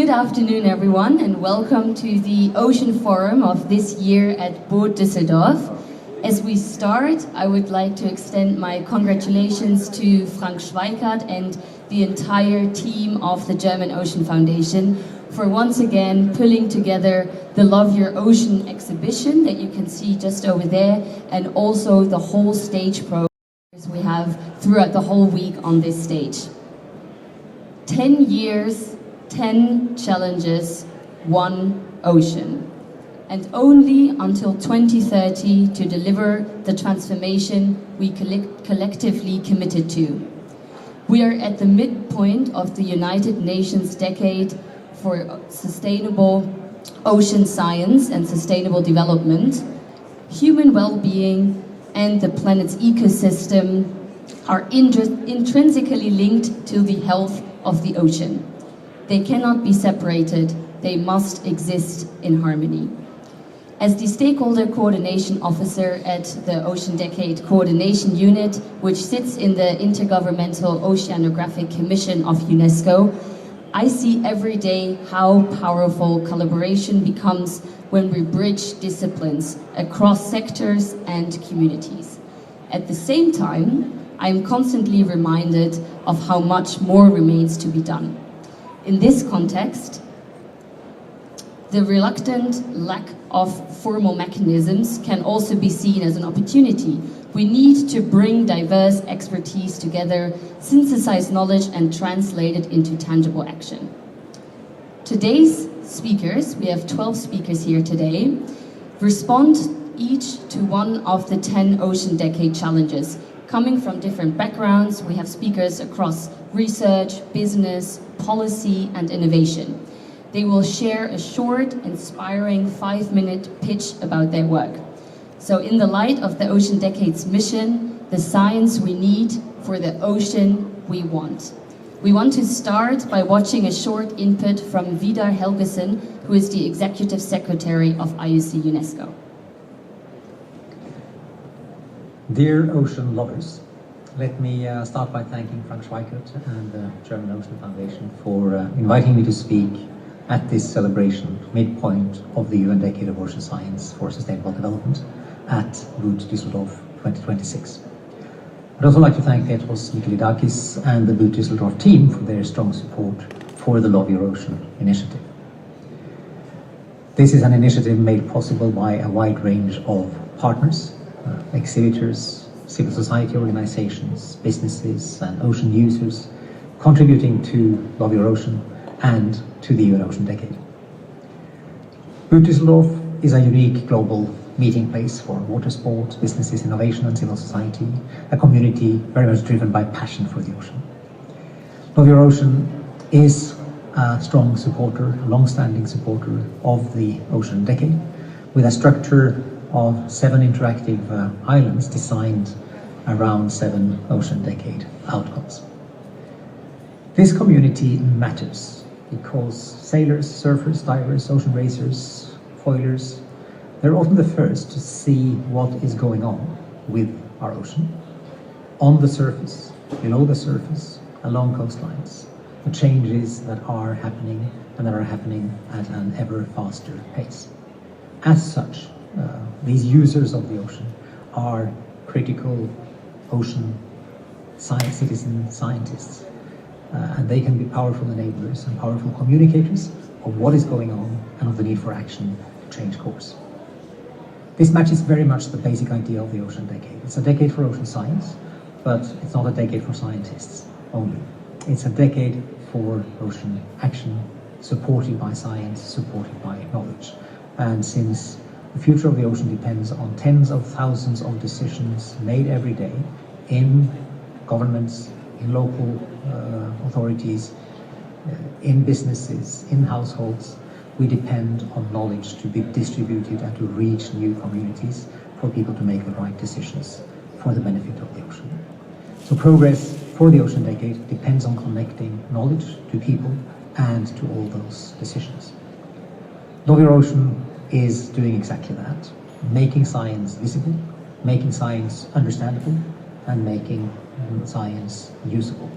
Good afternoon, everyone, and welcome to the Ocean Forum of this year at Boot Düsseldorf. As we start, I would like to extend my congratulations to Frank Schweikart and the entire team of the German Ocean Foundation for once again pulling together the Love Your Ocean exhibition that you can see just over there, and also the whole stage program we have throughout the whole week on this stage. 10 years, 10 challenges, 1 ocean. And only until 2030 to deliver the transformation we collectively committed to. We are at the midpoint of the United Nations Decade for Sustainable Ocean Science and Sustainable Development. Human well-being and the planet's ecosystem are intrinsically linked to the health of the ocean. They cannot be separated, they must exist in harmony. As the Stakeholder Coordination Officer at the Ocean Decade Coordination Unit, which sits in the Intergovernmental Oceanographic Commission of UNESCO, I see every day how powerful collaboration becomes when we bridge disciplines across sectors and communities. At the same time, I am constantly reminded of how much more remains to be done. In this context, the reluctant lack of formal mechanisms can also be seen as an opportunity. We need to bring diverse expertise together, synthesize knowledge, and translate it into tangible action. Today's speakers, we have 12 speakers here today, respond each to one of the 10 Ocean Decade challenges. Coming from different backgrounds, we have speakers across research, business, policy, and innovation. They will share a short, inspiring 5-minute pitch about their work. So in the light of the Ocean Decade's mission, the science we need for the ocean we want. We want to start by watching a short input from Vidar Helgesen, who is the Executive Secretary of IUC UNESCO. Dear ocean lovers, let me start by thanking Frank Schweikart and the German Ocean Foundation for inviting me to speak at this celebration, midpoint of the UN Decade of Ocean Science for Sustainable Development at Boot Düsseldorf 2026. I'd also like to thank Petros Mikelidakis and the Boot Düsseldorf team for their strong support for the Love Your Ocean initiative. This is an initiative made possible by a wide range of partners, exhibitors, civil society organizations, businesses, and ocean users contributing to Love Your Ocean and to the UN Ocean Decade. Boot Düsseldorf is a unique global meeting place for water sport, businesses, innovation, and civil society, a community very much driven by passion for the ocean. Love Your Ocean is a strong supporter, a long-standing supporter of the Ocean Decade, with a structure of 7 interactive islands designed around 7 Ocean Decade outcomes. This community matters because sailors, surfers, divers, ocean racers, foilers, they're often the first to see what is going on with our ocean, on the surface, below the surface, along coastlines, the changes that are happening and that are happening at an ever faster pace. As such, these users of the ocean are critical ocean citizen scientists, and they can be powerful enablers and powerful communicators of what is going on and of the need for action to change course. This matches very much the basic idea of the Ocean Decade. It's a decade for ocean science, but it's not a decade for scientists only. It's a decade for ocean action, supported by science, supported by knowledge. And since the future of the ocean depends on tens of thousands of decisions made every day in governments, in local authorities, in businesses, in households, we depend on knowledge to be distributed and to reach new communities for people to make the right decisions for the benefit of the ocean. So progress for the Ocean Decade depends on connecting knowledge to people and to all those decisions. Love Your Ocean is doing exactly that, making science visible, making science understandable, and making science usable.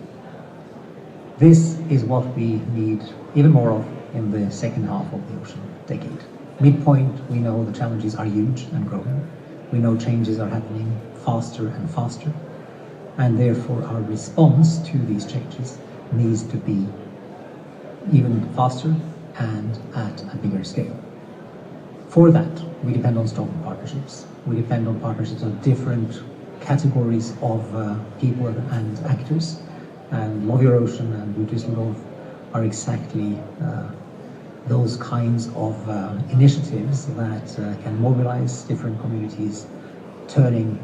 This is what we need even more of in the second half of the ocean decade. Midpoint, we know the challenges are huge and growing. We know changes are happening faster and faster, and therefore our response to these changes needs to be even faster and at a bigger scale. For that, we depend on strong partnerships. We depend on partnerships of different categories of people and actors, and Love Your Ocean and Boot Düsseldorf are exactly those kinds of initiatives that can mobilize different communities, turning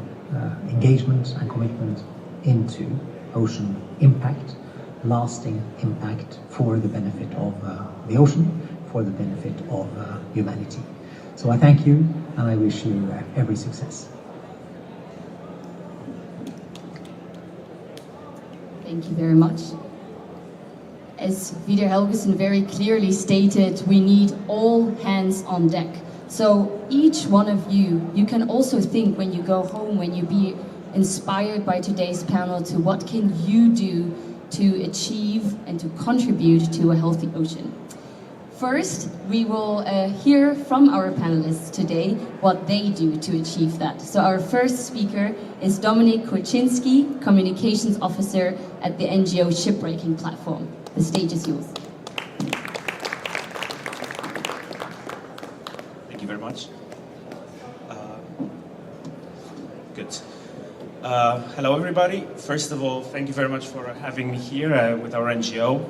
engagement and commitment into ocean impact, lasting impact for the benefit of the ocean, for the benefit of humanity. So I thank you, and I wish you every success. Thank you very much. As Wieder Helgesen very clearly stated, we need all hands on deck. So each one of you can also think when you go home, when you be inspired by today's panel, to what can you do to achieve and to contribute to a healthy ocean. First, we will hear from our panelists today what they do to achieve that. So our first speaker is Dominik Kurczynski, Communications Officer at the NGO Shipbreaking Platform. The stage is yours. Thank you very much. Good. Hello everybody. First of all, thank you very much for having me here with our NGO.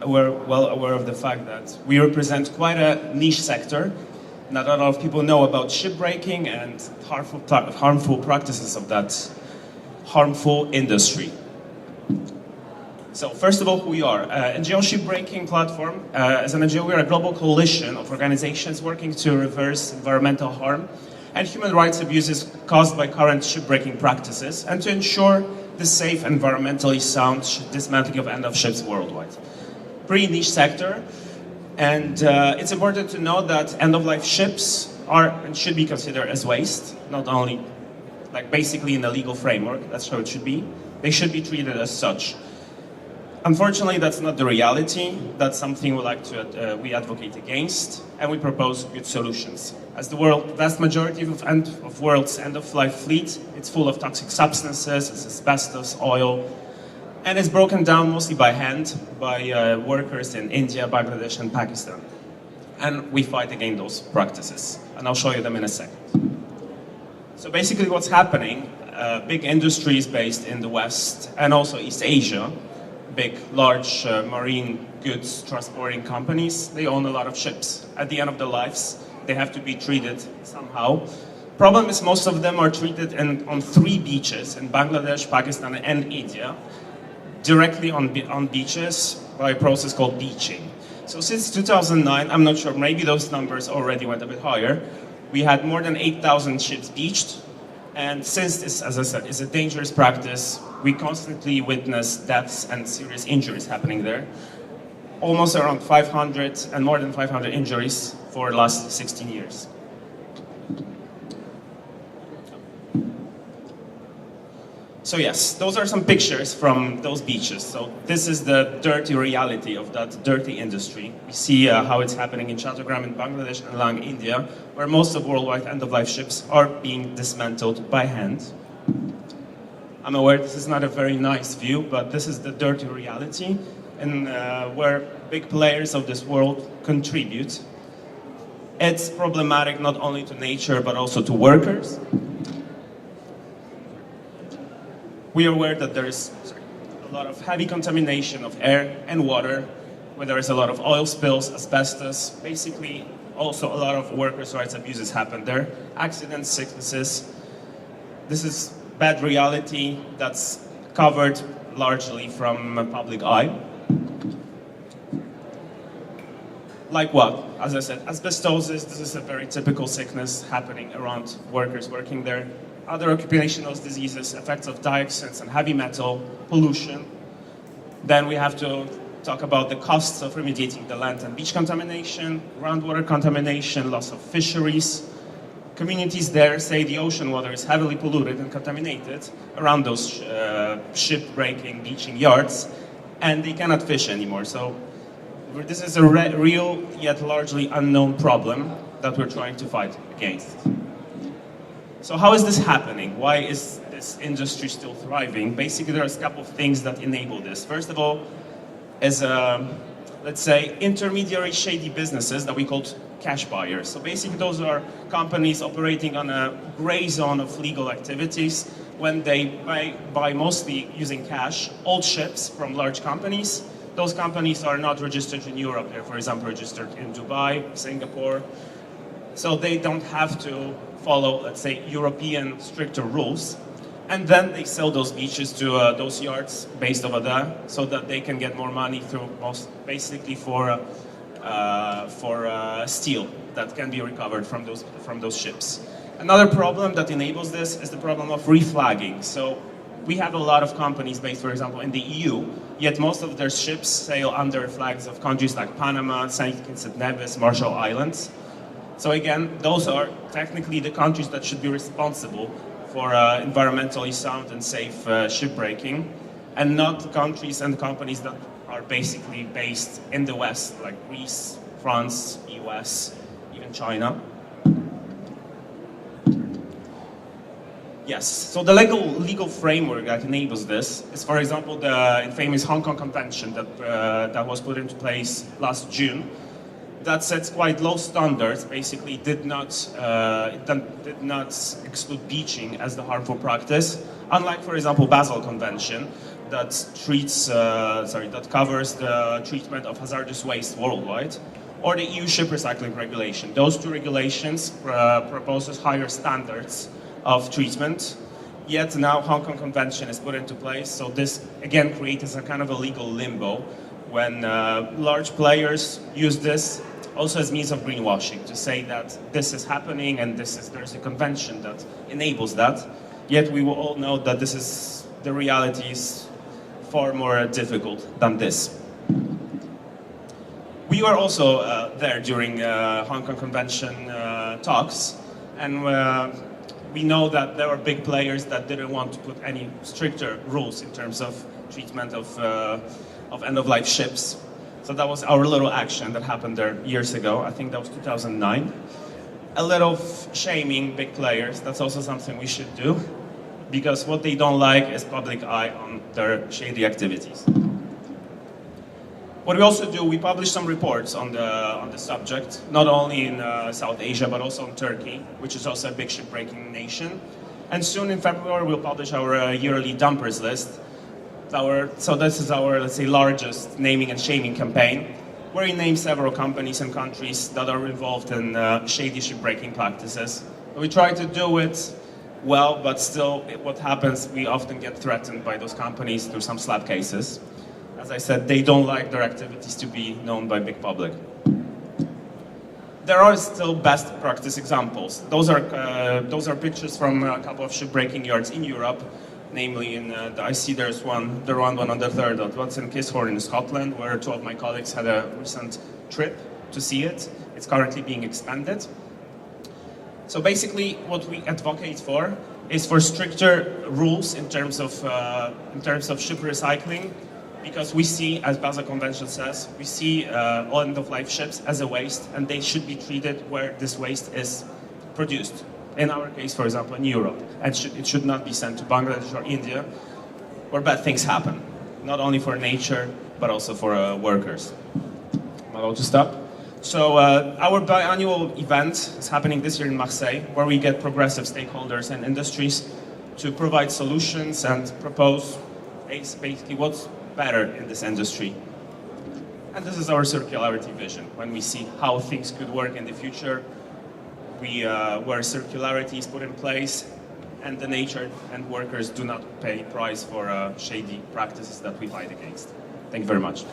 We're well aware of the fact that we represent quite a niche sector. Not a lot of people know about shipbreaking and harmful practices of that harmful industry. So first of all, who we are. NGO Shipbreaking Platform. As an NGO, we are a global coalition of organizations working to reverse environmental harm and human rights abuses caused by current shipbreaking practices, and to ensure the safe, environmentally sound dismantling of end-of ships worldwide. Pretty niche sector, and it's important to note that end-of-life ships are and should be considered as waste, not only like basically in a legal framework, that's how it should be. They should be treated as such. Unfortunately, that's not the reality. That's something we advocate against, and we propose good solutions. As the vast majority of world's end-of-life fleet, it's full of toxic substances, it's asbestos, oil, and it's broken down mostly by hand by workers in India, Bangladesh, and Pakistan. And we fight against those practices, and I'll show you them in a second. So basically what's happening, big industries based in the West and also East Asia, big, large marine goods transporting companies, they own a lot of ships. At the end of their lives, they have to be treated somehow. Problem is most of them are treated on 3 beaches in Bangladesh, Pakistan, and India, directly on beaches by a process called beaching. So since 2009, I'm not sure, maybe those numbers already went a bit higher, we had more than 8,000 ships beached. And since this, as I said, is a dangerous practice, we constantly witness deaths and serious injuries happening there. Almost around 500 and more than 500 injuries for the last 16 years. So yes, those are some pictures from those beaches. So this is the dirty reality of that dirty industry. We see how it's happening in Chattogram in Bangladesh and Lang, India, where most of worldwide end-of-life ships are being dismantled by hand. I'm aware this is not a very nice view, but this is the dirty reality, and where big players of this world contribute. It's problematic not only to nature, but also to workers. We are aware that there is a lot of heavy contamination of air and water, where there is a lot of oil spills, asbestos, basically also a lot of workers' rights abuses happen there, accidents, sicknesses. This is bad reality that's covered largely from public eye. Like what? As I said, asbestosis, this is a very typical sickness happening around workers working there. Other occupational diseases, effects of dioxins and heavy metal, pollution. Then we have to talk about the costs of remediating the land and beach contamination, groundwater contamination, loss of fisheries. Communities there say the ocean water is heavily polluted and contaminated around those ship-breaking beaching yards, and they cannot fish anymore. So this is a real yet largely unknown problem that we're trying to fight against. So how is this happening? Why is this industry still thriving? Basically, there's a couple of things that enable this. First of all, is let's say intermediary shady businesses that we call cash buyers. So basically, those are companies operating on a gray zone of legal activities when they buy mostly using cash old ships from large companies. Those companies are not registered in Europe. They're, for example, registered in Dubai, Singapore. So they don't have to follow, let's say, European stricter rules. And then they sell those beaches to those yards based over there so that they can get more money through basically for steel that can be recovered from those ships. Another problem that enables this is the problem of reflagging. So we have a lot of companies based, for example, in the EU, yet most of their ships sail under flags of countries like Panama, St. Kitts and Nevis, Marshall Islands. So again, those are technically the countries that should be responsible for environmentally sound and safe shipbreaking, and not countries and companies that are basically based in the West, like Greece, France, US, even China. Yes, so the legal framework that enables this is, for example, the infamous Hong Kong Convention that was put into place last June. That sets quite low standards. Basically, did not exclude beaching as the harmful practice. Unlike, for example, Basel Convention that covers the treatment of hazardous waste worldwide, or the EU ship recycling regulation. Those two regulations proposes higher standards of treatment. Yet now Hong Kong Convention is put into place, so this again creates a kind of a legal limbo when large players use this also as means of greenwashing, to say that this is happening and there's a convention that enables that. Yet we will all know that the reality is far more difficult than this. We were also there during Hong Kong Convention talks, and we know that there were big players that didn't want to put any stricter rules in terms of treatment of end-of-life ships. So that was our little action that happened there years ago. I think that was 2009. A little shaming big players, that's also something we should do, because what they don't like is public eye on their shady activities. What we also do, we publish some reports on the subject, not only in South Asia, but also in Turkey, which is also a big shipbreaking nation. And soon in February, we'll publish our yearly dumpers list. So this is our, let's say, largest naming and shaming campaign, where we name several companies and countries that are involved in shady shipbreaking practices. We try to do it well, but still, what happens, we often get threatened by those companies through some slap cases. As I said, they don't like their activities to be known by big public. There are still best practice examples. Those are pictures from a couple of shipbreaking yards in Europe, namely I see there's one on the third. One's in Kishorn in Scotland, where two of my colleagues had a recent trip to see it. It's currently being expanded. So basically, what we advocate for is for stricter rules in terms of ship recycling, because we see, as Basel Convention says, we see all end-of-life ships as a waste, and they should be treated where this waste is produced. In our case, for example, in Europe, and it should not be sent to Bangladesh or India, where bad things happen, not only for nature, but also for workers. Am I allowed to stop? So our biannual event is happening this year in Marseille, where we get progressive stakeholders and industries to provide solutions and propose basically what's better in this industry. And this is our circularity vision, when we see how things could work in the future, where circularity is put in place, and the nature and workers do not pay price for shady practices that we fight against. Thank you very much.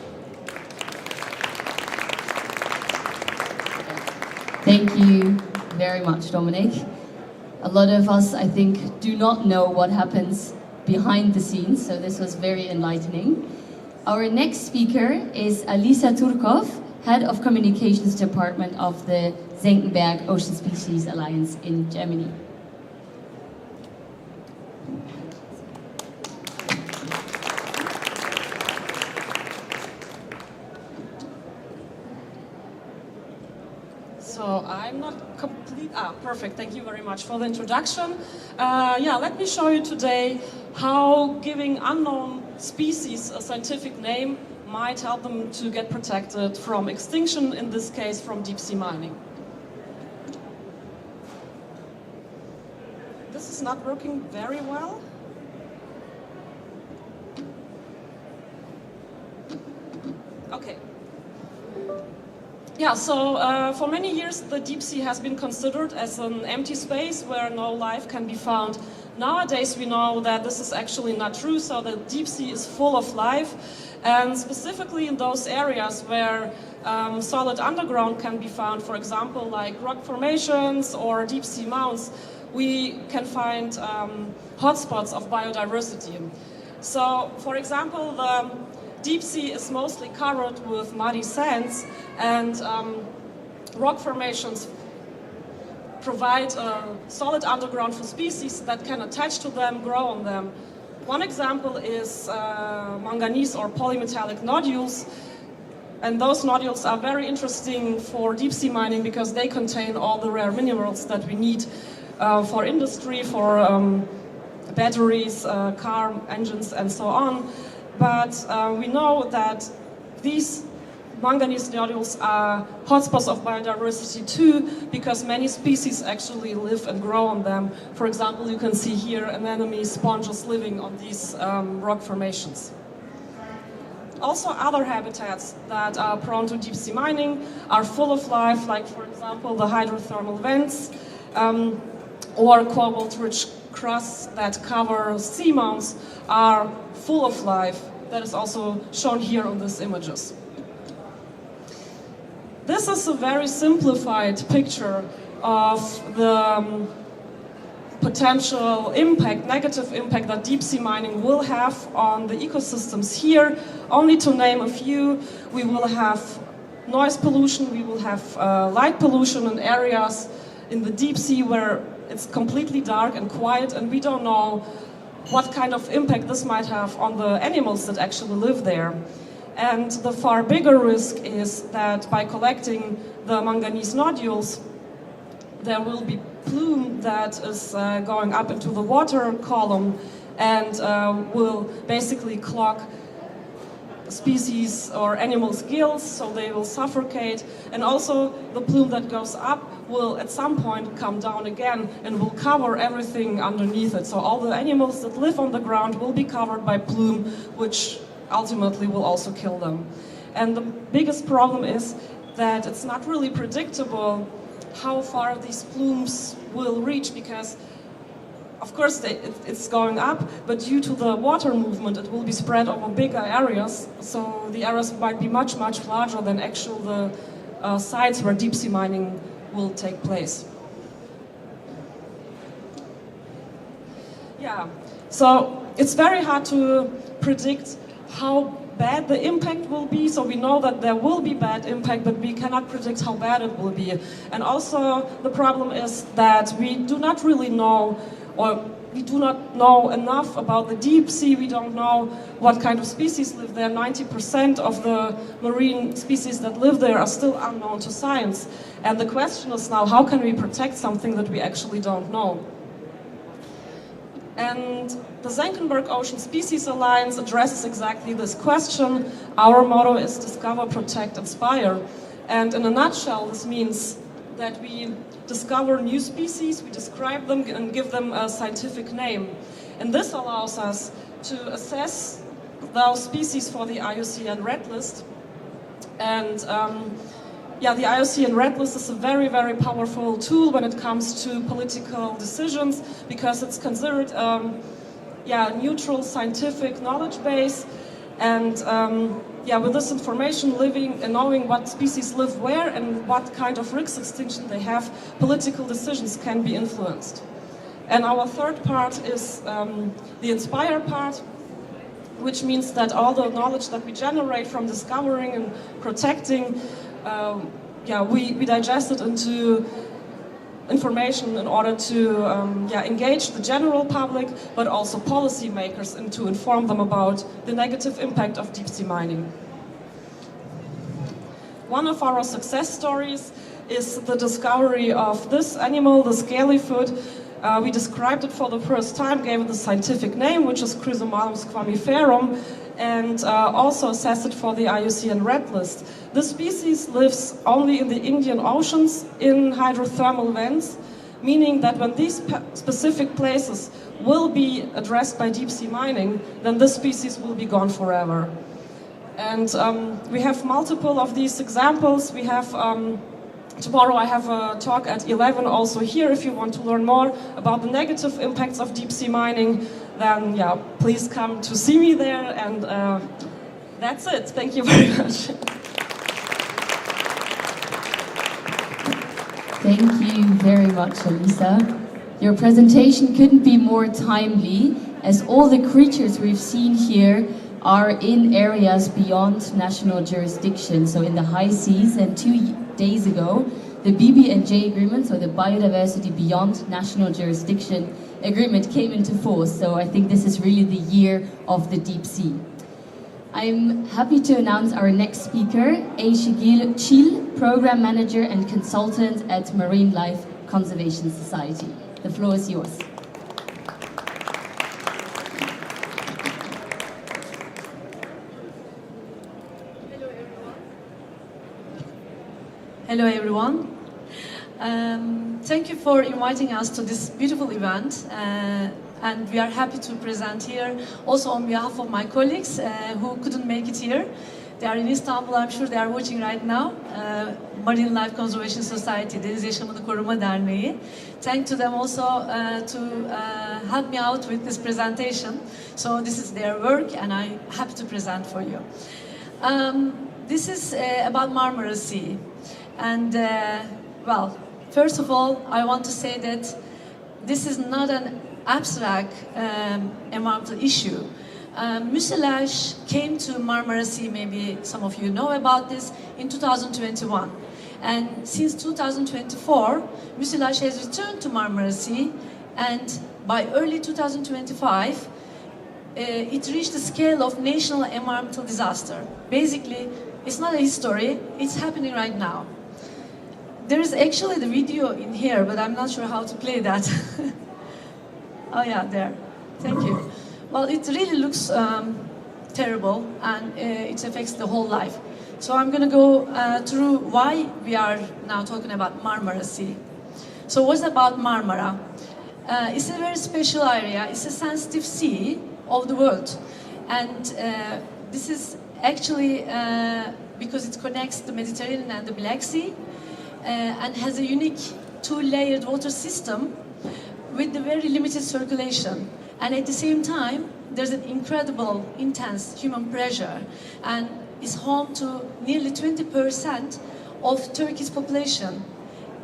Thank you very much, Dominic. A lot of us, I think, do not know what happens behind the scenes, so this was very enlightening. Our next speaker is Alisa Turkov, Head of Communications Department of the Senckenberg Ocean Species Alliance in Germany. I'm not complete. Perfect. Thank you very much for the introduction. Let me show you today how giving unknown species a scientific name might help them to get protected from extinction, in this case from deep sea mining. This is not working very well. Okay. Yeah, so for many years the deep sea has been considered as an empty space where no life can be found. Nowadays we know that this is actually not true, so the deep sea is full of life, and specifically in those areas where solid underground can be found, for example like rock formations or deep sea mounds, we can find hotspots of biodiversity. So for example, the deep sea is mostly covered with muddy sands, and rock formations provide solid underground for species that can attach to them, grow on them. One example is manganese or polymetallic nodules, and those nodules are very interesting for deep sea mining because they contain all the rare minerals that we need for industry, for batteries, car engines and so on. But we know that these manganese nodules are hotspots of biodiversity too, because many species actually live and grow on them. For example, you can see here anemone sponges living on these rock formations. Also, other habitats that are prone to deep sea mining are full of life, like for example the hydrothermal vents or cobalt-rich crusts that cover seamounts are full of life. That is also shown here on these images. This is a very simplified picture of the potential impact, negative impact that deep sea mining will have on the ecosystems here. Only to name a few, we will have noise pollution, we will have light pollution in areas in the deep sea where it's completely dark and quiet, and we don't know what kind of impact this might have on the animals that actually live there. And the far bigger risk is that by collecting the manganese nodules, there will be plume that is going up into the water column and will basically clog species or animals' gills, so they will suffocate. And also the plume that goes up will at some point come down again and will cover everything underneath it. So all the animals that live on the ground will be covered by plume, which ultimately will also kill them. And the biggest problem is that it's not really predictable how far these plumes will reach, because of course it's going up, but due to the water movement it will be spread over bigger areas, so the areas might be much larger than actual the sites where deep sea mining will take place. Yeah, so it's very hard to predict how bad the impact will be. So we know that there will be bad impact, but we cannot predict how bad it will be. And also the problem is that we do not really know, or we do not know enough about the deep sea. We don't know what kind of species live there. 90% of the marine species that live there are still unknown to science. And the question is now, how can we protect something that we actually don't know? And the Senckenberg Ocean Species Alliance addresses exactly this question. Our motto is discover, protect, inspire. And in a nutshell, this means that we discover new species, we describe them and give them a scientific name. And this allows us to assess those species for the IUCN Red List. And the IUCN Red List is a very powerful tool when it comes to political decisions, because it's considered a neutral scientific knowledge base. And with this information, living and knowing what species live where and what kind of risk extinction they have, political decisions can be influenced. And our third part is the inspire part, which means that all the knowledge that we generate from discovering and protecting, we digest it into information in order to engage the general public, but also policymakers, and to inform them about the negative impact of deep sea mining. One of our success stories is the discovery of this animal, the scalyfoot. We described it for the first time, gave it the scientific name, which is Chrysomalum squamiferum, and also assessed it for the IUCN Red List. This species lives only in the Indian Oceans in hydrothermal vents, meaning that when these specific places will be addressed by deep sea mining, then this species will be gone forever. And we have multiple of these examples. We have tomorrow I have a talk at 11 also here. If you want to learn more about the negative impacts of deep sea mining, then yeah, please come to see me there. And that's it. Thank you very much. Thank you very much, Elisa. Your presentation couldn't be more timely, as all the creatures we've seen here are in areas beyond national jurisdiction, so in the high seas. And 2 days ago, the BBNJ agreement, so the Biodiversity Beyond National Jurisdiction agreement, came into force. So I think this is really the year of the deep sea. I'm happy to announce our next speaker, Aishigil Chil, Program Manager and Consultant at Marine Life Conservation Society. The floor is yours. Hello everyone. Thank you for inviting us to this beautiful event, and we are happy to present here also on behalf of my colleagues who couldn't make it here. They are in Istanbul, I'm sure they are watching right now. Marine Life Conservation Society, Deniz Yaşamını Koruma Derneği. Thank to them also to help me out with this presentation. So this is their work and I'm happy to present for you. This is about Marmara Sea. And well, first of all, I want to say that this is not an abstract environmental issue. Mucilage came to Marmara Sea, maybe some of you know about this, in 2021. And since 2024, mucilage has returned to Marmara Sea, and by early 2025, it reached the scale of national environmental disaster. Basically, it's not a history, it's happening right now. There is actually the video in here, but I'm not sure how to play that. Oh yeah, there. Thank you. Well, it really looks terrible, and it affects the whole life. So I'm going to go through why we are now talking about Marmara Sea. So what's about Marmara? It's a very special area. It's a sensitive sea of the world. And this is actually because it connects the Mediterranean and the Black Sea, and has a unique two-layered water system with the very limited circulation. And at the same time, there's an incredible, intense human pressure, and is home to nearly 20% of Turkey's population.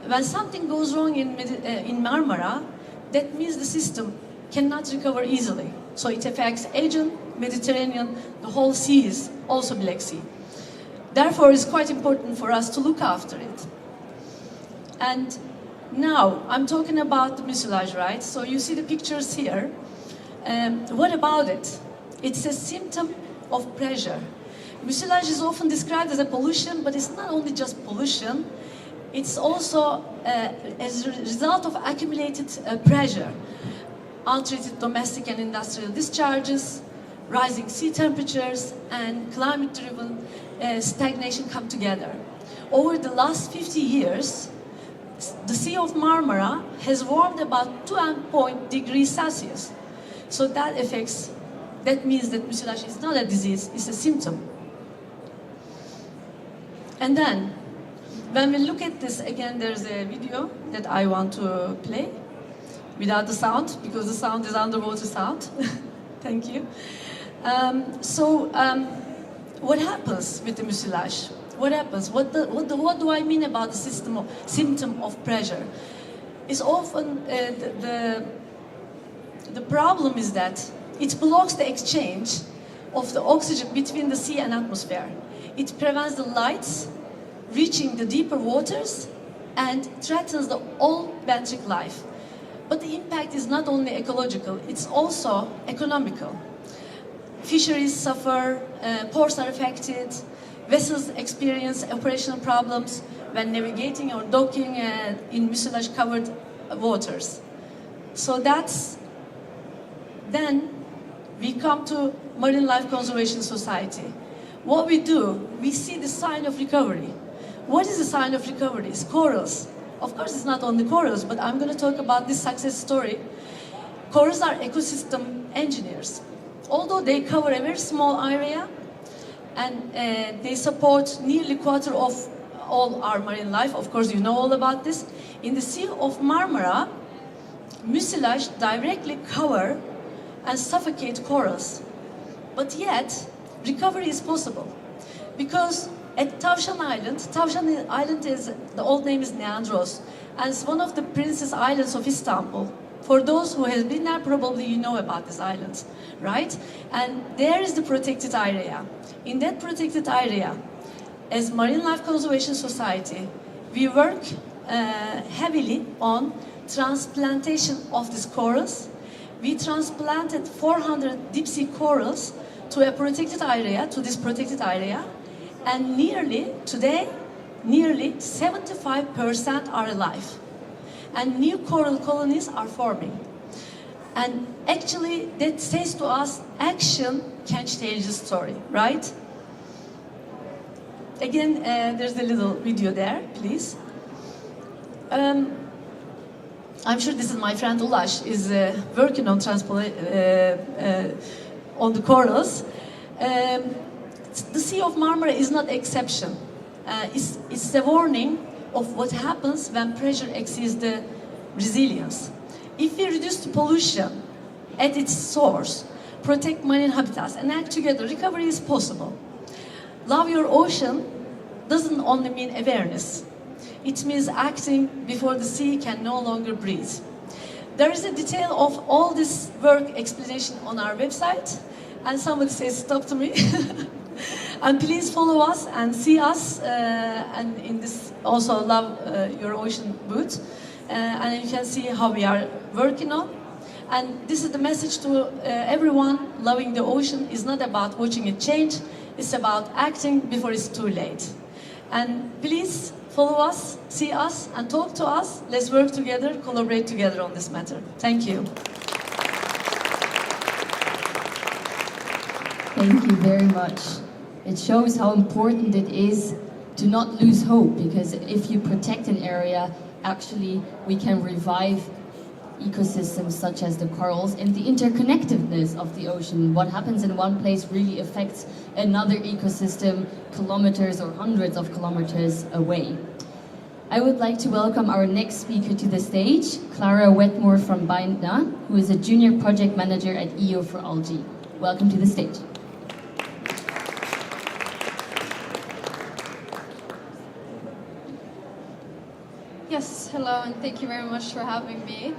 When something goes wrong in Marmara, that means the system cannot recover easily. So it affects Aegean, Mediterranean, the whole seas, also Black Sea. Therefore, it's quite important for us to look after it. And now, I'm talking about the mucilage, right? So you see the pictures here. What about it? It's a symptom of pressure. Mucilage is often described as a pollution, but it's not only just pollution, it's also as a result of accumulated pressure. Untreated domestic and industrial discharges, rising sea temperatures, and climate-driven stagnation come together. Over the last 50 years, the Sea of Marmara has warmed about 2 degrees Celsius. So that means that mucilage is not a disease, it's a symptom. And then, when we look at this, again, there's a video that I want to play without the sound, because the sound is underwater sound. Thank you. What happens with the mucilage? What happens? What do I mean about the symptom of pressure? It's often the problem is that it blocks the exchange of the oxygen between the sea and atmosphere. It prevents the lights reaching the deeper waters and threatens the all benthic life. But the impact is not only ecological, it's also economical. Fisheries suffer, ports are affected, vessels experience operational problems, when navigating or docking in mucilage covered waters. So then we come to Marine Life Conservation Society. What we do, we see the sign of recovery. What is the sign of recovery? It's corals. Of course, it's not only corals, but I'm going to talk about this success story. Corals are ecosystem engineers. Although they cover a very small area, and they support nearly quarter of all our marine life. Of course, you know all about this. In the Sea of Marmara, mucilage directly cover and suffocate corals. But yet, recovery is possible. Because at Tavşan Island is, the old name is Neandros, and it's one of the Princess Islands of Istanbul. For those who have been there, probably you know about this island, right? And there is the protected area. In that protected area, as Marine Life Conservation Society, we work heavily on transplantation of these corals. We transplanted 400 deep sea corals to a protected area, to this protected area, and today, nearly 75% are alive. And new coral colonies are forming. And actually, that says to us, action can change the story, right? Again, there's a little video there, please. I'm sure this is my friend Ulaş, is working on on the corals. The Sea of Marmara is not exception. It's a warning of what happens when pressure exceeds the resilience. If we reduce the pollution at its source, protect marine habitats, and act together, recovery is possible. Love your ocean doesn't only mean awareness. It means acting before the sea can no longer breathe. There is a detail of all this work explanation on our website, and somebody says stop to me. And please follow us and see us, and in this also Love Your Ocean booth, and you can see how we are working on. And this is the message to everyone: loving the ocean is not about watching it change, it's about acting before it's too late. And please follow us, see us, and talk to us. Let's work together, collaborate together on this matter. Thank you. Thank you very much. It shows how important it is to not lose hope, because if you protect an area, actually we can revive ecosystems such as the corals and the interconnectedness of the ocean. What happens in one place really affects another ecosystem kilometers or hundreds of kilometers away. I would like to welcome our next speaker to the stage, Clara Wetmore from Bindna, who is a junior project manager at EO for Algae. Welcome to the stage. Yes, hello, and thank you very much for having me.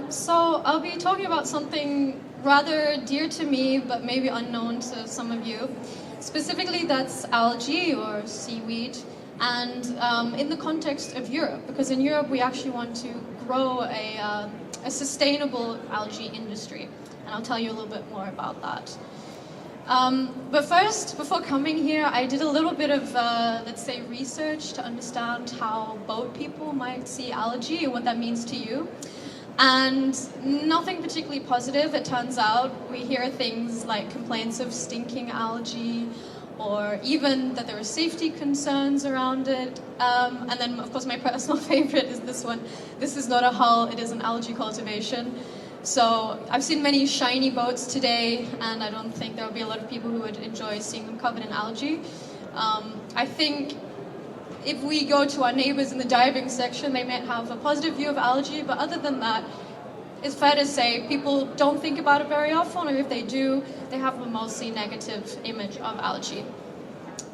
So I'll be talking about something rather dear to me, but maybe unknown to some of you. Specifically, that's algae or seaweed, and in the context of Europe, because in Europe we actually want to grow a sustainable algae industry, and I'll tell you a little bit more about that. But first, before coming here, I did a little bit of, let's say, research to understand how boat people might see algae and what that means to you. And nothing particularly positive, it turns out. We hear things like complaints of stinking algae, or even that there are safety concerns around it. And then, of course, my personal favorite is this one. This is not a hull, it is an algae cultivation. So I've seen many shiny boats today, and I don't think there will be a lot of people who would enjoy seeing them covered in algae. I think if we go to our neighbors in the diving section, they might have a positive view of algae, but other than that, it's fair to say people don't think about it very often, or if they do, they have a mostly negative image of algae.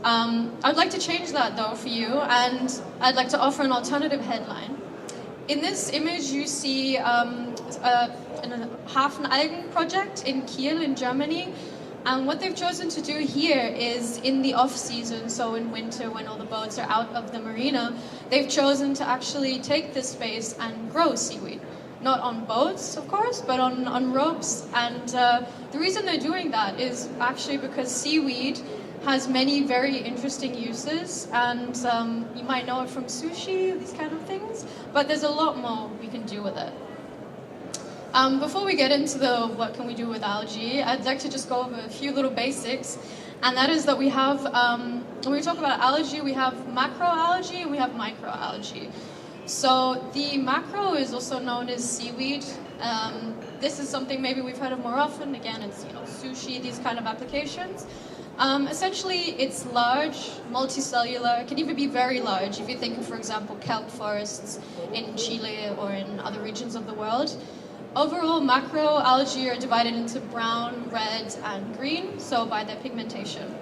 I'd like to change that though for you, and I'd like to offer an alternative headline. In this image you see a Hafenalgen project in Kiel in Germany, and what they've chosen to do here is in the off-season, so in winter when all the boats are out of the marina, they've chosen to actually take this space and grow seaweed. Not on boats, of course, but on ropes, and the reason they're doing that is actually because seaweed has many very interesting uses, and you might know it from sushi, these kind of things, but there's a lot more we can do with it. Before we get into the what can we do with algae, I'd like to just go over a few little basics, and that is that we have, when we talk about algae, we have macroalgae and we have microalgae. So the macro is also known as seaweed. This is something maybe we've heard of more often. Again, it's sushi, these kind of applications. Essentially, it's large, multicellular. It can even be very large if you think of, for example, kelp forests in Chile or in other regions of the world. Overall, macroalgae are divided into brown, red, and green, so by their pigmentation.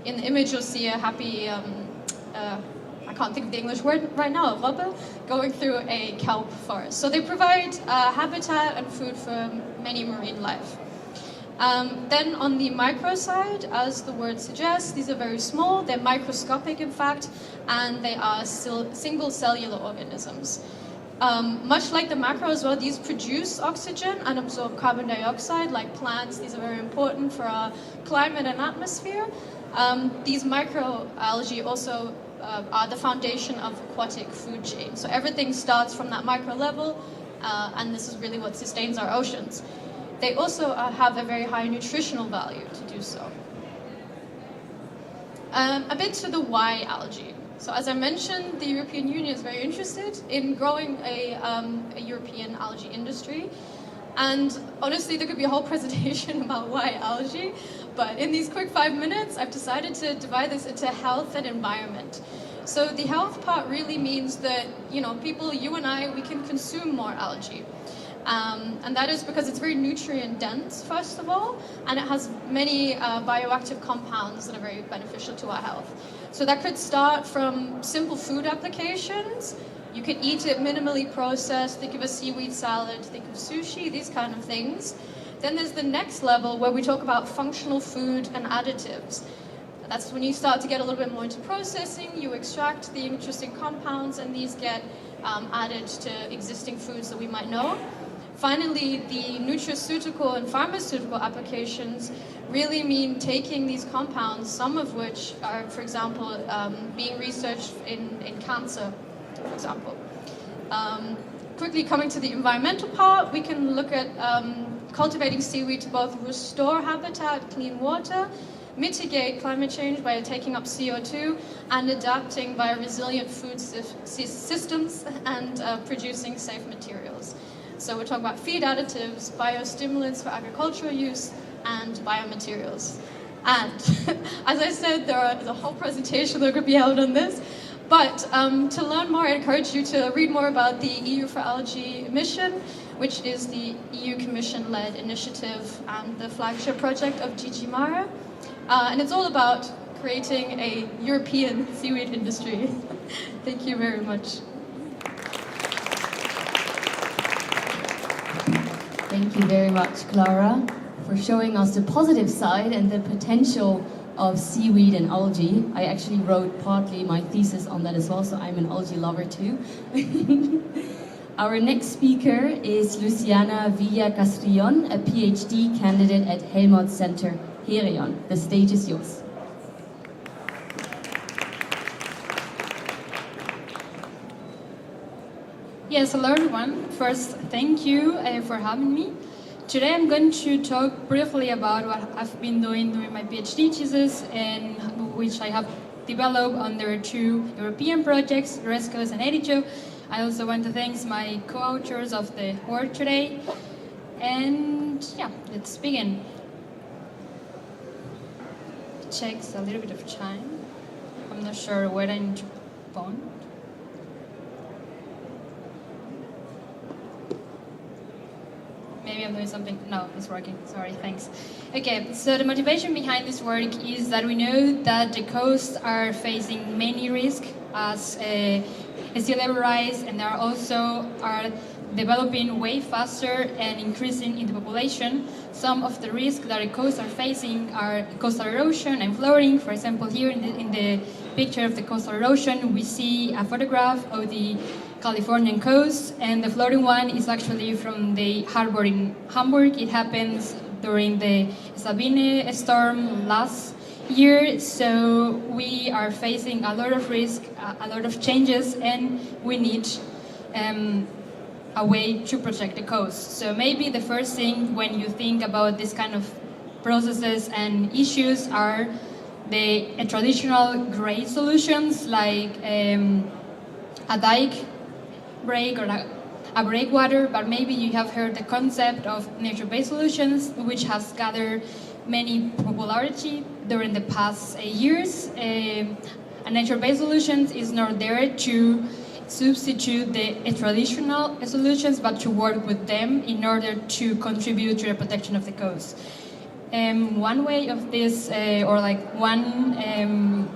In the image, you'll see a happy, I can't think of the English word right now, robbe, going through a kelp forest. So they provide habitat and food for many marine life. Then on the micro side, as the word suggests, these are very small, they're microscopic in fact, and they are still single cellular organisms. Much like the macro as well, these produce oxygen and absorb carbon dioxide like plants. These are very important for our climate and atmosphere. These microalgae also are the foundation of aquatic food chain. So everything starts from that micro level, and this is really what sustains our oceans. They also have a very high nutritional value to do so. A bit to the why algae. So as I mentioned, the European Union is very interested in growing a European algae industry. And honestly, there could be a whole presentation about why algae, but in these quick 5 minutes, I've decided to divide this into health and environment. So the health part really means that, people, you and I, we can consume more algae. And that is because it's very nutrient dense, first of all, and it has many bioactive compounds that are very beneficial to our health. So that could start from simple food applications. You could eat it minimally processed, think of a seaweed salad, think of sushi, these kind of things. Then there's the next level where we talk about functional food and additives. That's when you start to get a little bit more into processing, you extract the interesting compounds, and these get added to existing foods that we might know. Finally, the nutraceutical and pharmaceutical applications really mean taking these compounds, some of which are, for example, being researched in cancer, for example. Quickly coming to the environmental part, we can look at cultivating seaweed to both restore habitat, clean water, mitigate climate change by taking up CO2, and adapting by resilient food systems and producing safe materials. So we're talking about feed additives, biostimulants for agricultural use, and biomaterials. And as I said, there's a whole presentation that could be held on this. But to learn more, I encourage you to read more about the EU for Algae mission, which is the EU Commission-led initiative and the flagship project of DG Mare. And it's all about creating a European seaweed industry. Thank you very much. Thank you very much, Clara, for showing us the positive side and the potential of seaweed and algae. I actually wrote partly my thesis on that as well, so I'm an algae lover too. Our next speaker is Luciana Villa Castrillon, a PhD candidate at Helmholtz Center, Herion. The stage is yours. Yes, hello everyone. First, thank you for having me. Today I'm going to talk briefly about what I've been doing during my PhD thesis, and which I have developed under 2 European projects, Rescos and Edicho. I also want to thank my co-authors of the work today. And yeah, let's begin. It takes a little bit of time. I'm not sure where I need to point. Maybe I'm doing something. No, it's working. Sorry, thanks. Okay, so the motivation behind this work is that we know that the coasts are facing many risks as sea level rise, and they are also developing way faster and increasing in the population. Some of the risks that the coasts are facing are coastal erosion and flooding. For example, here in the picture of the coastal erosion, we see a photograph of the Californian coast, and the floating one is actually from the harbor in Hamburg. It happens during the Sabine storm last year, so we are facing a lot of risk, a lot of changes, and we need a way to protect the coast. So maybe the first thing when you think about this kind of processes and issues are the traditional gray solutions like a dike break or a breakwater, but maybe you have heard the concept of nature-based solutions, which has gathered many popularity during the past years. A nature-based solutions is not there to substitute the traditional solutions, but to work with them in order to contribute to the protection of the coast. One way of this, or like one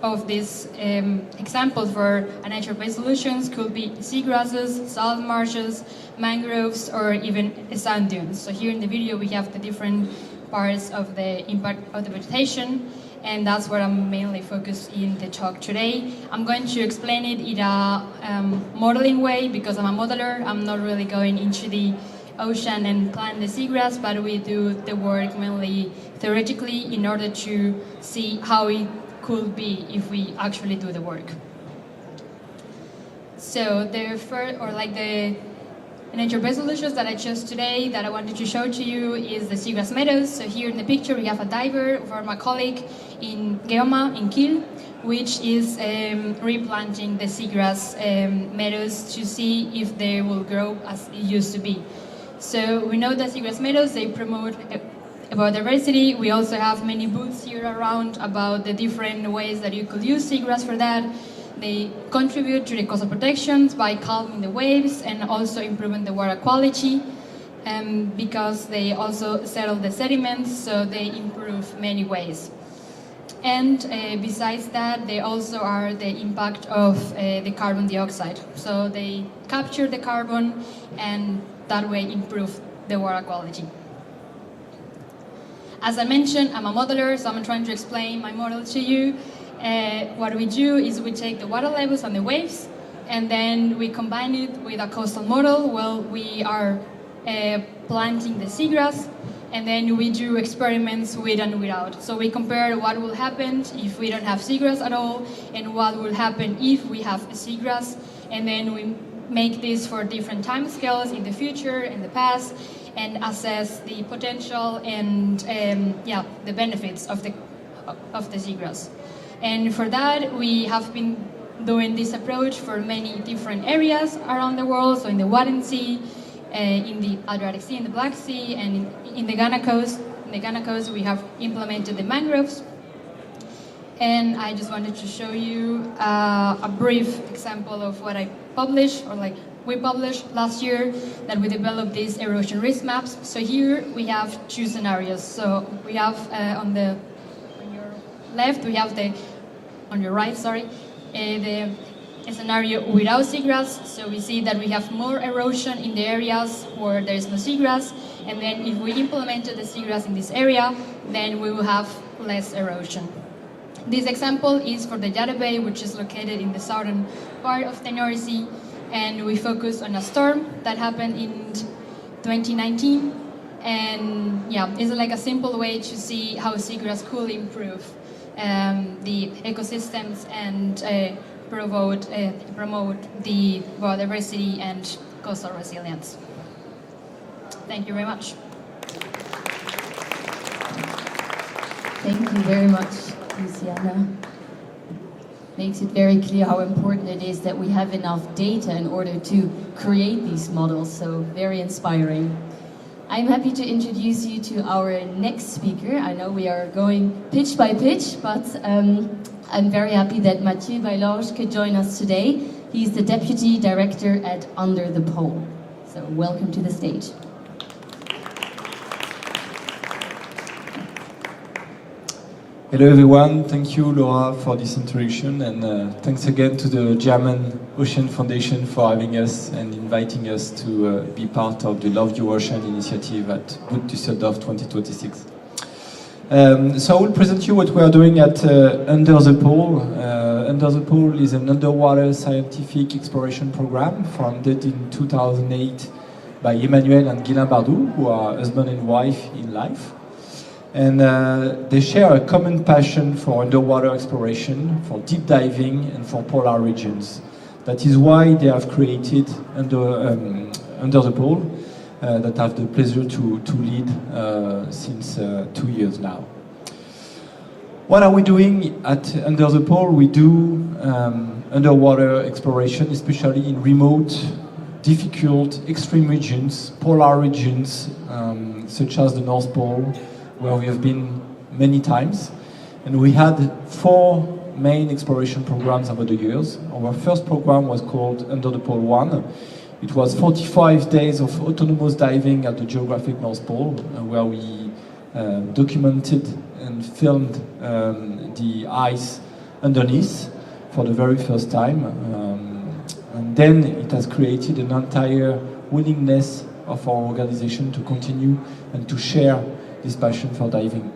of these examples for nature-based solutions could be seagrasses, salt marshes, mangroves, or even sand dunes. So here in the video we have the different parts of the impact of the vegetation, and that's where I'm mainly focused in the talk today. I'm going to explain it in a modeling way because I'm a modeler. I'm not really going into the ocean and plant the seagrass, but we do the work mainly theoretically in order to see how it could be if we actually do the work. So the first, or like the nature-based solutions that I chose today that I wanted to show to you is the seagrass meadows. So here in the picture we have a diver for my colleague in Geoma in Kiel, which is replanting the seagrass meadows to see if they will grow as it used to be. So we know that seagrass meadows, they promote biodiversity. We also have many booths here around about the different ways that you could use seagrass for that. They contribute to the coastal protections by calming the waves and also improving the water quality, because they also settle the sediments, so they improve many ways. And besides that, they also are the impact of the carbon dioxide. So they capture the carbon and that way improve the water quality. As I mentioned, I'm a modeler, so I'm trying to explain my model to you. What we do is we take the water levels and the waves, and then we combine it with a coastal model. Well, we are planting the seagrass, and then we do experiments with and without. So we compare what will happen if we don't have seagrass at all, and what will happen if we have a seagrass, and then we make this for different time scales in the future, in the past, and assess the potential and the benefits of the seagrass. And for that, we have been doing this approach for many different areas around the world, so in the Wadden Sea, in the Adriatic Sea, in the Black Sea, and in the Ghana coast. In the Ghana coast, we have implemented the mangroves. And I just wanted to show you a brief example of what I published, or like we published last year, that we developed these erosion risk maps. So here we have two scenarios. So we have on your left, we have on your right, the scenario without seagrass. So we see that we have more erosion in the areas where there is no seagrass, and then if we implemented the seagrass in this area, then we will have less erosion. This example is for the Jade Bay, which is located in the southern part of the North Sea, and we focus on a storm that happened in 2019, and it's like a simple way to see how seagrass could improve the ecosystems and promote the biodiversity and coastal resilience. Thank you very much. Thank you very much, Luciana. Makes it very clear how important it is that we have enough data in order to create these models, so very inspiring. I'm happy to introduce you to our next speaker. I know we are going pitch by pitch, but I'm very happy that Mathieu Baillarge could join us today. He's the Deputy Director at Under the Pole. So welcome to the stage. Hello everyone, thank you Laura for this introduction, and thanks again to the German Ocean Foundation for having us and inviting us to be part of the Love Your Ocean initiative at Boot Düsseldorf 2026. So I will present you what we are doing at Under the Pole. Under the Pole is an underwater scientific exploration program founded in 2008 by Emmanuel and Guilain Bardou, who are husband and wife in life. And they share a common passion for underwater exploration, for deep diving, and for polar regions. That is why they have created Under the Pole, that I have the pleasure to lead since 2 years now. What are we doing at Under the Pole? We do underwater exploration, especially in remote, difficult, extreme regions, polar regions, such as the North Pole, where we have been many times. And we had 4 main exploration programs over the years. Our first program was called Under the Pole 1. It was 45 days of autonomous diving at the geographic North Pole, where we documented and filmed the ice underneath for the very first time. And then it has created an entire willingness of our organization to continue and to share this passion for diving.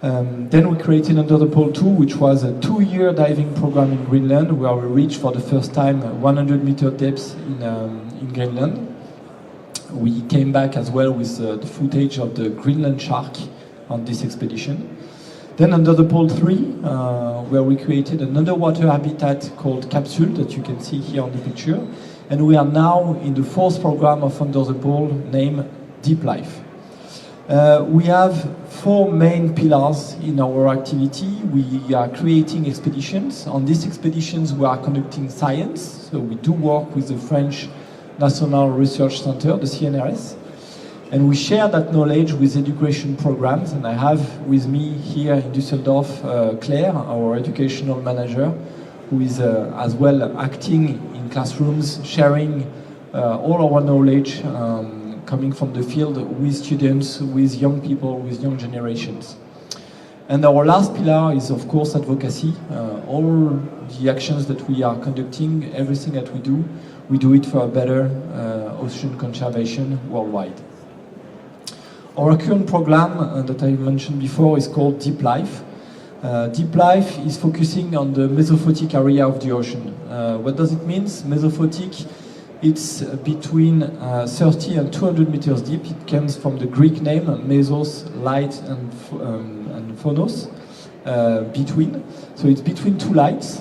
Then we created Under the Pole 2, which was a 2-year diving program in Greenland, where we reached for the first time 100-meter depth in Greenland. We came back as well with the footage of the Greenland shark on this expedition. Then Under the Pole 3, where we created an underwater habitat called Capsule, that you can see here on the picture. And we are now in the 4th program of Under the Pole, named Deep Life. We have 4 main pillars in our activity. We are creating expeditions. On these expeditions, we are conducting science. So we do work with the French National Research Center, the CNRS. And we share that knowledge with education programs. And I have with me here in Düsseldorf, Claire, our educational manager, who is as well acting in classrooms, sharing all our knowledge coming from the field with students, with young people, with young generations. And our last pillar is, of course, advocacy. All the actions that we are conducting, everything that we do it for a better ocean conservation worldwide. Our current program that I mentioned before is called Deep Life. Deep Life is focusing on the mesophotic area of the ocean. What does it mean? Mesophotic, it's between 30 and 200 meters deep. It comes from the Greek name, mesos, light, and phonos, between. So it's between 2 lights.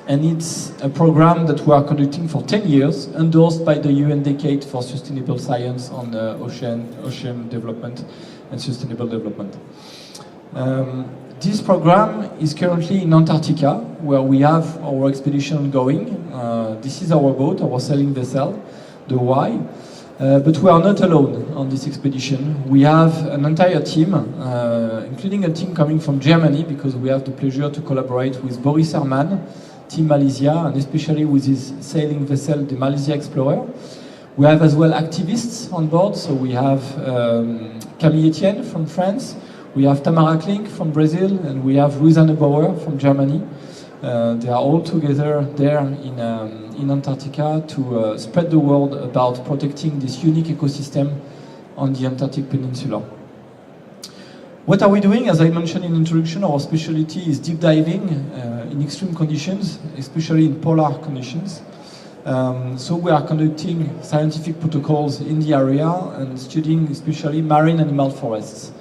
And it's a program that we are conducting for 10 years, endorsed by the UN Decade for Sustainable Science on ocean development and sustainable development. This program is currently in Antarctica, where we have our expedition going. This is our boat, our sailing vessel, the Y. But we are not alone on this expedition. We have an entire team, including a team coming from Germany, because we have the pleasure to collaborate with Boris Herrmann, Team Malaysia, and especially with his sailing vessel, the Malaysia Explorer. We have as well activists on board, so we have Camille Etienne from France, we have Tamara Klink from Brazil, and we have Louisanne Bauer from Germany. They are all together there in Antarctica to spread the word about protecting this unique ecosystem on the Antarctic Peninsula. What are we doing? As I mentioned in the introduction, our specialty is deep diving in extreme conditions, especially in polar conditions. So we are conducting scientific protocols in the area and studying especially marine animal forests.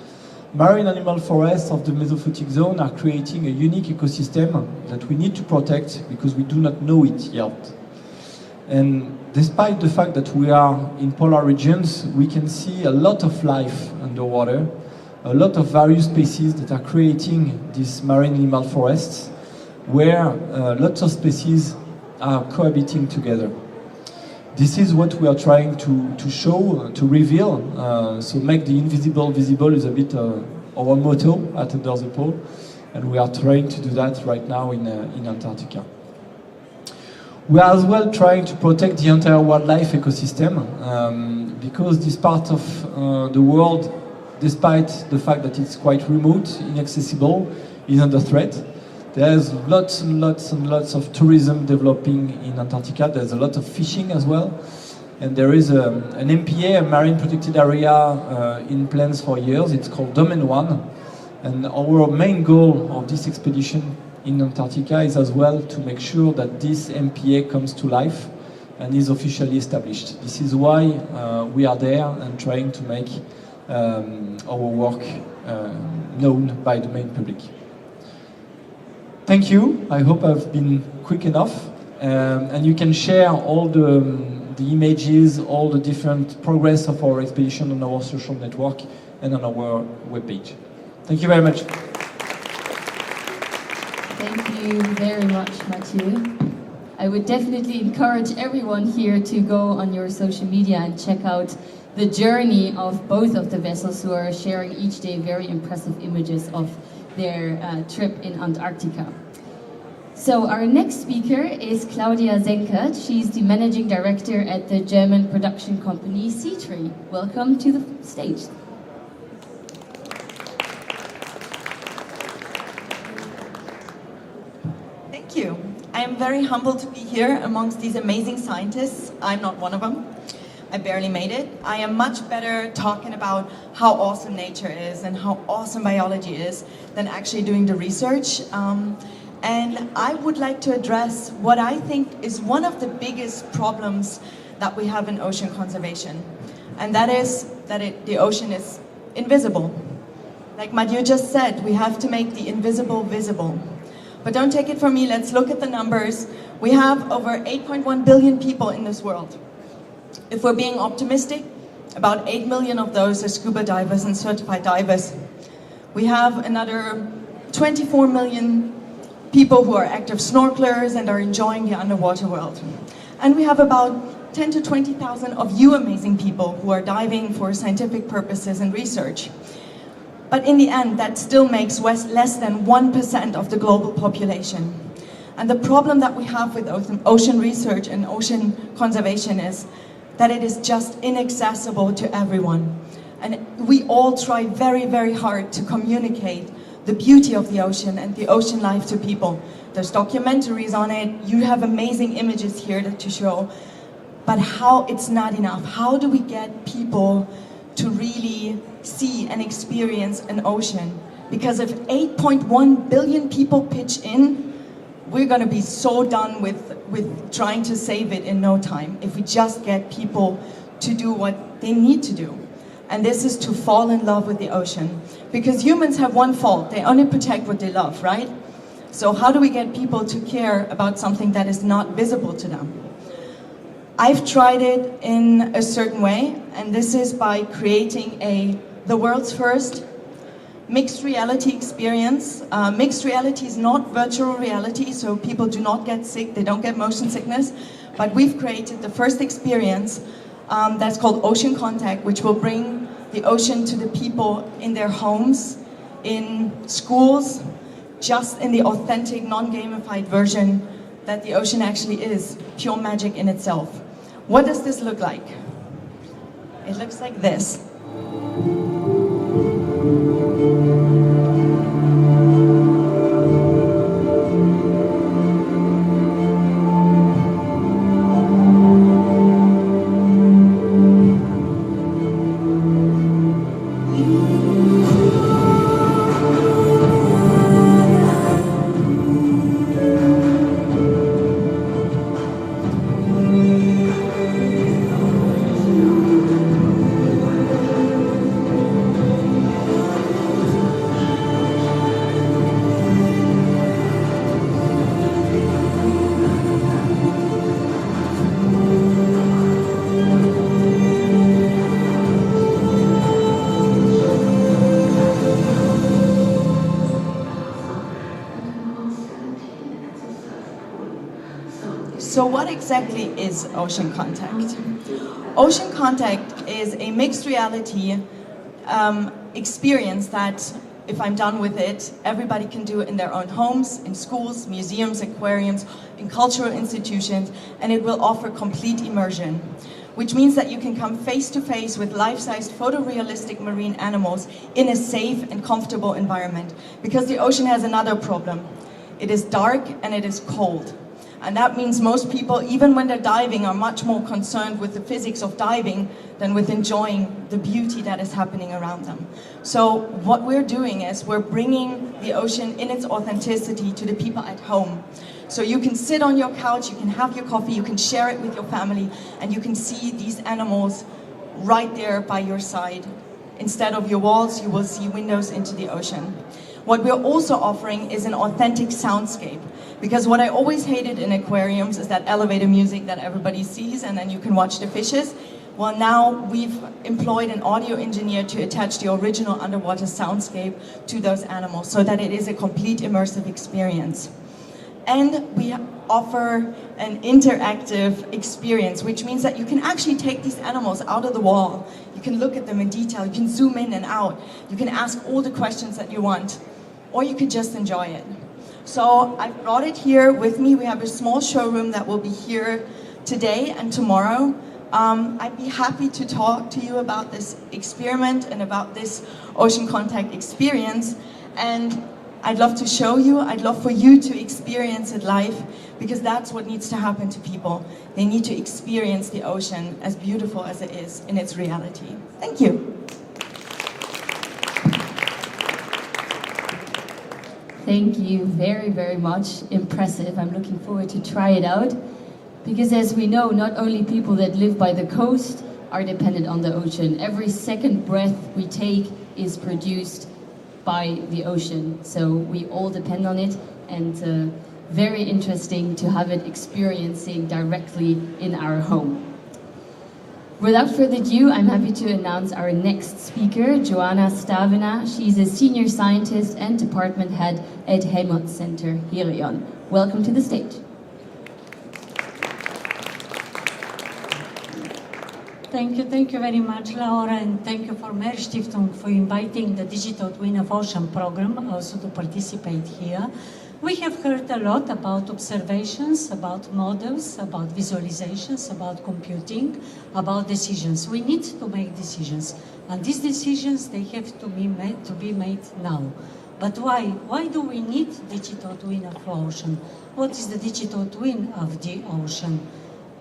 Marine animal forests of the mesophotic zone are creating a unique ecosystem that we need to protect because we do not know it yet. And despite the fact that we are in polar regions, we can see a lot of life underwater, a lot of various species that are creating these marine animal forests, where lots of species are cohabiting together. This is what we are trying to show, to reveal, so make the invisible visible is a bit our motto at Under the Pole, and we are trying to do that right now in Antarctica. We are as well trying to protect the entire wildlife ecosystem, because this part of the world, despite the fact that it's quite remote, inaccessible, is under threat. There's lots and lots and lots of tourism developing in Antarctica. There's a lot of fishing as well. And there is an MPA, a marine protected area, in plans for years. It's called Domain 1. And our main goal of this expedition in Antarctica is as well to make sure that this MPA comes to life and is officially established. This is why we are there and trying to make our work known by the main public. Thank you. I hope I've been quick enough. And you can share all the images, all the different progress of our expedition on our social network and on our webpage. Thank you very much. Thank you very much, Mathieu. I would definitely encourage everyone here to go on your social media and check out the journey of both of the vessels who are sharing each day very impressive images of their trip in Antarctica. So our next speaker is Claudia Senkert. She's the managing director at the German production company Seatree. Welcome to the stage. Thank you. I am very humbled to be here amongst these amazing scientists. I'm not one of them. I barely made it. I am much better talking about how awesome nature is and how awesome biology is than actually doing the research. And I would like to address what I think is one of the biggest problems that we have in ocean conservation. And that is that the ocean is invisible. Like Mathieu just said, we have to make the invisible visible. But don't take it from me, let's look at the numbers. We have over 8.1 billion people in this world. If we're being optimistic, about 8 million of those are scuba divers and certified divers. We have another 24 million people who are active snorkelers and are enjoying the underwater world. And we have about 10 to 20,000 of you amazing people who are diving for scientific purposes and research. But in the end, that still makes less than 1% of the global population. And the problem that we have with ocean research and ocean conservation is that it is just inaccessible to everyone. And we all try very, very hard to communicate the beauty of the ocean and the ocean life to people. There's documentaries on it, you have amazing images here to show, but it's not enough. How do we get people to really see and experience an ocean? Because if 8.1 billion people pitch in, we're going to be so done with trying to save it in no time if we just get people to do what they need to do. And this is to fall in love with the ocean. Because humans have one fault, they only protect what they love, right? So how do we get people to care about something that is not visible to them? I've tried it in a certain way, and this is by creating the world's first mixed reality experience. Mixed reality is not virtual reality, so people do not get sick, they don't get motion sickness, but we've created the first experience that's called Ocean Contact, which will bring the ocean to the people in their homes, in schools, just in the authentic, non-gamified version that the ocean actually is, pure magic in itself. What does this look like? It looks like this. So what exactly is Ocean Contact? Ocean Contact is a mixed reality experience that, if I'm done with it, everybody can do it in their own homes, in schools, museums, aquariums, in cultural institutions, and it will offer complete immersion, which means that you can come face to face with life-sized photorealistic marine animals in a safe and comfortable environment. Because the ocean has another problem. It is dark and it is cold. And that means most people, even when they're diving, are much more concerned with the physics of diving than with enjoying the beauty that is happening around them. So what we're doing is we're bringing the ocean in its authenticity to the people at home. So you can sit on your couch, you can have your coffee, you can share it with your family, and you can see these animals right there by your side Instead of your walls, you will see windows into the ocean. What we're also offering is an authentic soundscape, because what I always hated in aquariums is that elevator music that everybody sees and then you can watch the fishes. Well, now we've employed an audio engineer to attach the original underwater soundscape to those animals so that it is a complete immersive experience. And we offer an interactive experience, which means that you can actually take these animals out of the wall. You can look at them in detail, you can zoom in and out, you can ask all the questions that you want, or you could just enjoy it. So I brought it here with me. We have a small showroom that will be here today and tomorrow. I'd be happy to talk to you about this experiment and about this ocean contact experience. And I'd love to show you, I'd love for you to experience it live, because that's what needs to happen to people. They need to experience the ocean as beautiful as it is in its reality. Thank you. Thank you very, very much. Impressive. I'm looking forward to try it out. Because as we know, not only people that live by the coast are dependent on the ocean. Every second breath we take is produced by the ocean. So we all depend on it, and very interesting to have it experiencing directly in our home. Without further ado, I'm happy to announce our next speaker, Joanna Stavena. She's a senior scientist and department head at Helmholtz Center, Hirion. Welcome to the stage. Thank you very much, Laura, and thank you for Meerstiftung for inviting the Digital Twin of Ocean program also to participate here. We have heard a lot about observations, about models, about visualizations, about computing, about decisions. We need to make decisions, and these decisions, they have to be made now. But why? Why do we need digital twin of ocean? What is the digital twin of the ocean?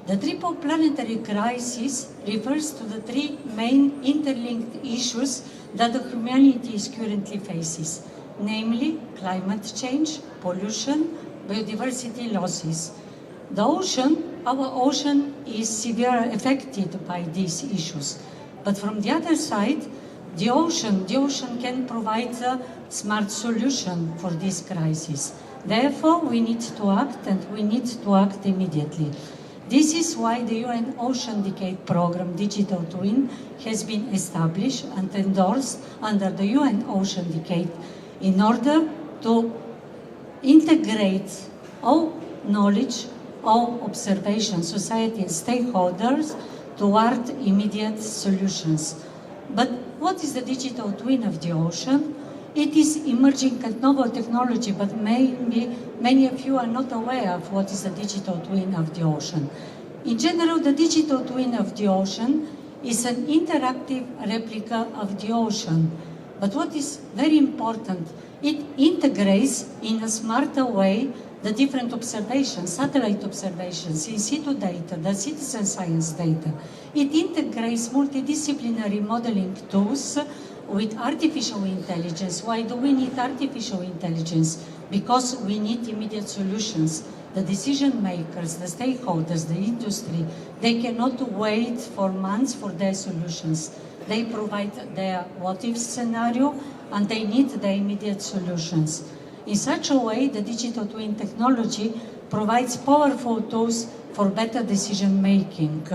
The triple planetary crisis refers to the three main interlinked issues that the humanity is currently faces, namely climate change, pollution, biodiversity losses. The ocean, our ocean, is severely affected by these issues. But from the other side, the ocean can provide a smart solution for this crisis. Therefore, we need to act, and we need to act immediately. This is why the UN Ocean Decade Program Digital Twin has been established and endorsed under the UN Ocean Decade in order to integrate all knowledge, all observation, society and stakeholders toward immediate solutions. But what is the digital twin of the ocean? It is emerging and novel technology, but maybe many of you are not aware of what is the digital twin of the ocean. In general, the digital twin of the ocean is an interactive replica of the ocean. But what is very important, it integrates in a smarter way the different observations, satellite observations, in situ data, the citizen science data. It integrates multidisciplinary modeling tools with artificial intelligence. Why do we need artificial intelligence? Because we need immediate solutions. The decision makers, the stakeholders, the industry, they cannot wait for months for their solutions. They provide their what-if scenario, and they need the immediate solutions. In such a way, the digital twin technology provides powerful tools for better decision making.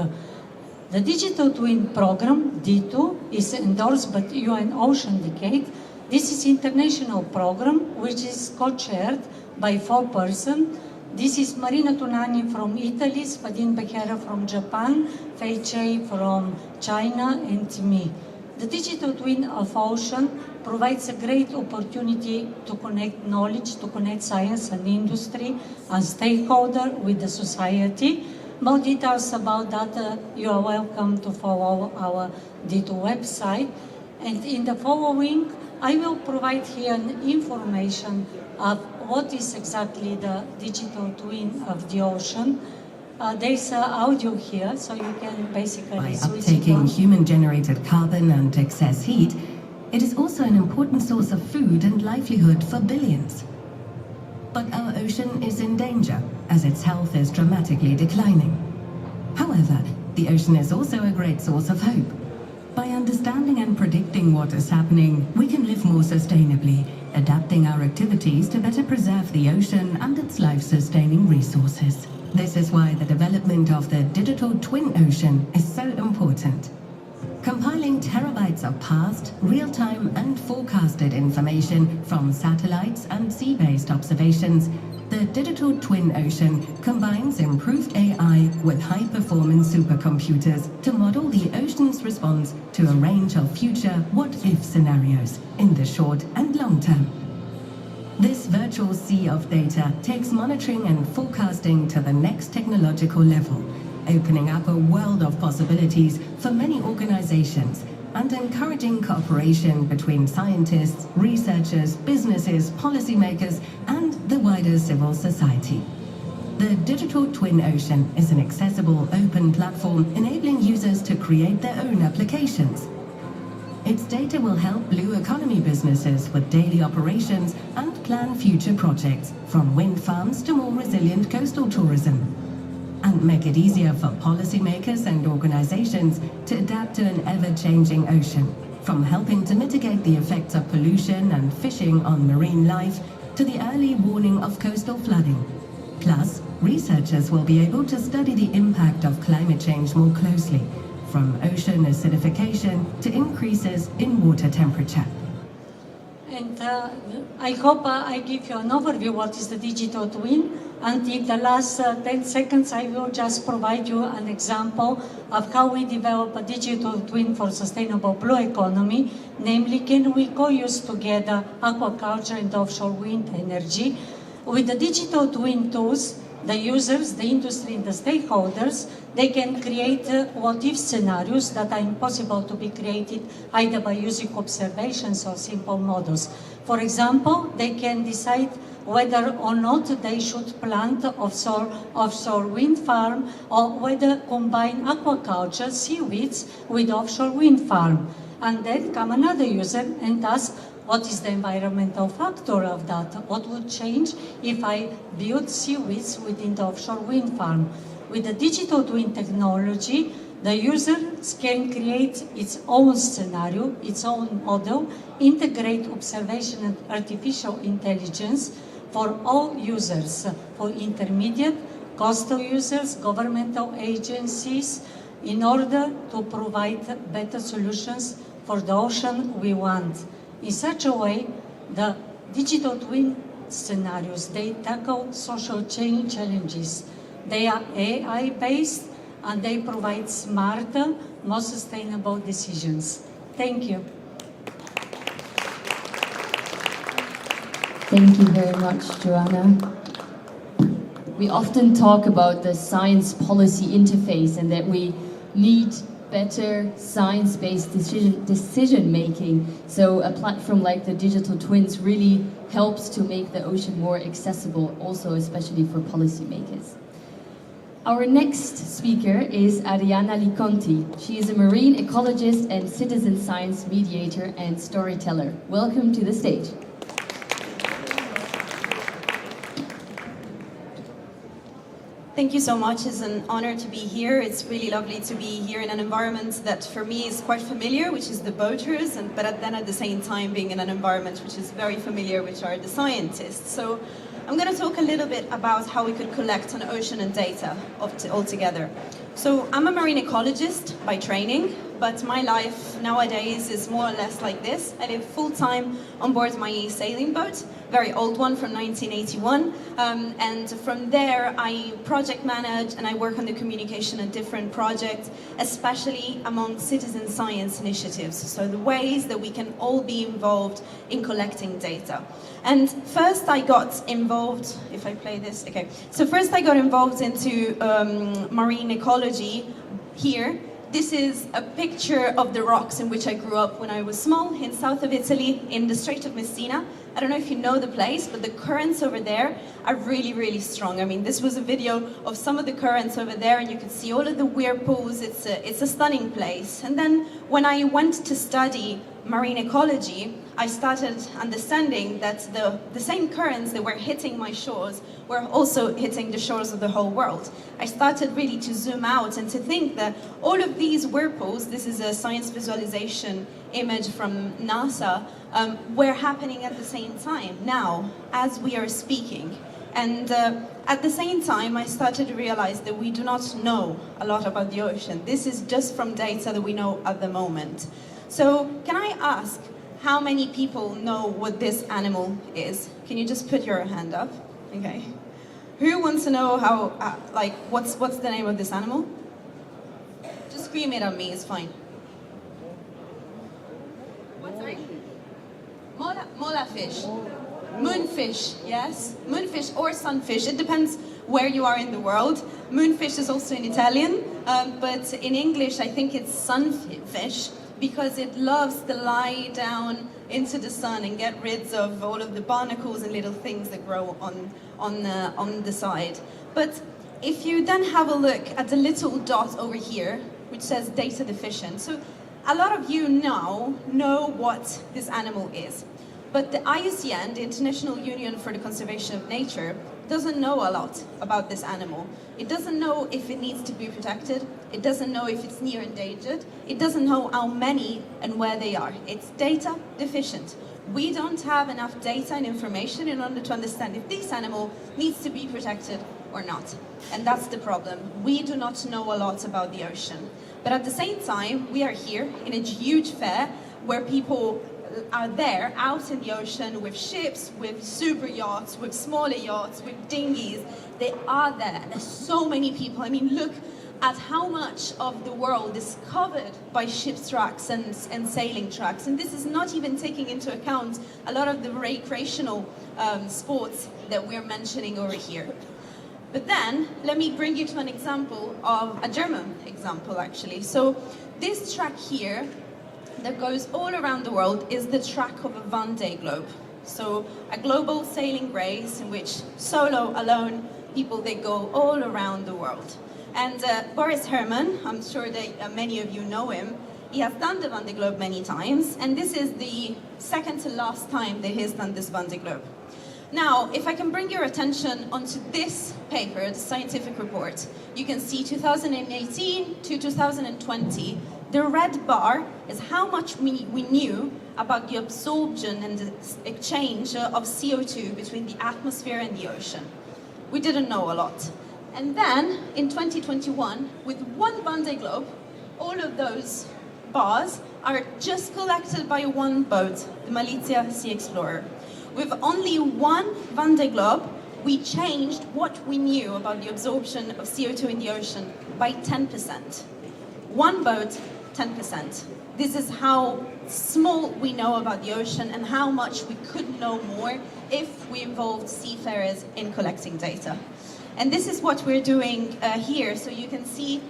The Digital Twin Program, D2, is endorsed by the UN Ocean Decade. This is an international program which is co-chaired by 4 persons. This is Marina Tunani from Italy, Spadin Becerra from Japan, Fei Chei from China, and me. The Digital Twin of Ocean provides a great opportunity to connect knowledge, to connect science and industry and stakeholder with the society. More details about that, you are welcome to follow our D2 website. And in the following, I will provide here information of what is exactly the digital twin of the ocean. There's audio here, so you can basically By switch it uptaking on. human-generated carbon and excess heat, it is also an important source of food and livelihood for billions. But our ocean is in danger, as its health is dramatically declining. However, the ocean is also a great source of hope. By understanding understanding and predicting what is happening, we can live more sustainably, adapting our activities to better preserve the ocean and its life-sustaining resources. This is why the development of the digital twin ocean is so important. Compiling terabytes of past, real-time and forecasted information from satellites and sea-based observations, the digital twin ocean combines improved AI with high-performance supercomputers to model the ocean's response to a range of future what-if scenarios in the short and long term. This virtual sea of data takes monitoring and forecasting to the next technological level, opening up a world of possibilities for many organizations and encouraging cooperation between scientists, researchers, businesses, policymakers, and the wider civil society. The Digital Twin Ocean is an accessible, open platform enabling users to create their own applications. Its data will help blue economy businesses with daily operations and plan future projects, from wind farms to more resilient coastal tourism, and make it easier for policymakers and organizations to adapt to an ever-changing ocean, from helping to mitigate the effects of pollution and fishing on marine life to the early warning of coastal flooding. Plus, researchers will be able to study the impact of climate change more closely, from ocean acidification to increases in water temperature. And I hope I give you an overview what is the digital twin. And in the last 10 seconds, I will just provide you an example of how we develop a digital twin for sustainable blue economy. Namely, can we co-use together aquaculture and offshore wind energy? With the digital twin tools, the users, the industry, and the stakeholders, they can create what-if scenarios that are impossible to be created either by using observations or simple models. For example, they can decide whether or not they should plant offshore wind farm, or whether combine aquaculture, seaweeds, with offshore wind farm. And then come another user and ask, what is the environmental factor of that? What would change if I build seaweeds within the offshore wind farm? With the digital twin technology, the user can create its own scenario, its own model, integrate observation and artificial intelligence for all users, for intermediate, coastal users, governmental agencies, in order to provide better solutions for the ocean we want. In such a way, the digital twin scenarios, they tackle social change challenges. They are AI-based and they provide smarter, more sustainable decisions. Thank you. Thank you very much, Joanna. We often talk about the science policy interface and that we need better science-based decision making. So a platform like the Digital Twins really helps to make the ocean more accessible, also especially for policymakers. Our next speaker is Arianna Liconti. She is a marine ecologist and citizen science mediator and storyteller. Welcome to the stage. Thank you so much. It's an honor to be here. It's really lovely to be here in an environment that for me is quite familiar, which is the boaters, but then at the same time being in an environment which is very familiar, which are the scientists. So I'm going to talk a little bit about how we could collect on ocean and data altogether. So I'm a marine ecologist by training, but my life nowadays is more or less like this. I live full-time on board my sailing boat, very old one from 1981, and from there I project manage and I work on the communication of different projects, especially among citizen science initiatives, so the ways that we can all be involved in collecting data. And first I got involved, if I play this, okay. So first I got involved into marine ecology here. This is a picture of the rocks in which I grew up when I was small, in south of Italy, in the Strait of Messina. I don't know if you know the place, but the currents over there are really, really strong. I mean, this was a video of some of the currents over there, and you could see all of the whirlpools. It's a stunning place. And then when I went to study marine ecology, I started understanding that the same currents that were hitting my shores were also hitting the shores of the whole world. I started really to zoom out and to think that all of these whirlpools, this is a science visualization image from NASA, were happening at the same time now, as we are speaking. And at the same time, I started to realize that we do not know a lot about the ocean. This is just from data that we know at the moment. So can I ask how many people know what this animal is? Can you just put your hand up? Okay. Who wants to know how, what's the name of this animal? Just scream it at me, it's fine. What's the name? Mola fish. Moonfish, yes. Moonfish or sunfish, it depends where you are in the world. Moonfish is also in Italian, but in English I think it's sunfish, because it loves to lie down into the sun and get rid of all of the barnacles and little things that grow on the side. But if you then have a look at the little dot over here, which says data deficient, so a lot of you now know what this animal is. But the IUCN, the International Union for the Conservation of Nature, doesn't know a lot about this animal. It doesn't know if it needs to be protected. It doesn't know if it's near endangered. It doesn't know how many and where they are. It's data deficient. We don't have enough data and information in order to understand if this animal needs to be protected or not. And that's the problem. We do not know a lot about the ocean. But at the same time, we are here in a huge fair where people are there out in the ocean with ships, with super yachts, with smaller yachts, with dinghies. They are there, and there's so many people. I mean, look at how much of the world is covered by ship tracks and sailing tracks. And this is not even taking into account a lot of the recreational sports that we're mentioning over here. But then, let me bring you to an example of a German example, actually. So this track here that goes all around the world is the track of a Vendée Globe. So a global sailing race in which solo, alone, people, they go all around the world. And Boris Herrmann, I'm sure that many of you know him, he has done the Vendée Globe many times, and this is the second to last time that he's done this Vendée Globe. Now, if I can bring your attention onto this paper, the scientific report, you can see 2018 to 2020, the red bar is how much we knew about the absorption and the exchange of CO2 between the atmosphere and the ocean. We didn't know a lot. And then, in 2021, with one Vendée Globe, all of those bars are just collected by one boat, the Malizia Sea Explorer. With only one Vendée Globe, we changed what we knew about the absorption of CO2 in the ocean by 10%. One boat, 10%. This is how small we know about the ocean and how much we could know more if we involved seafarers in collecting data. And this is what we're doing here. So you can see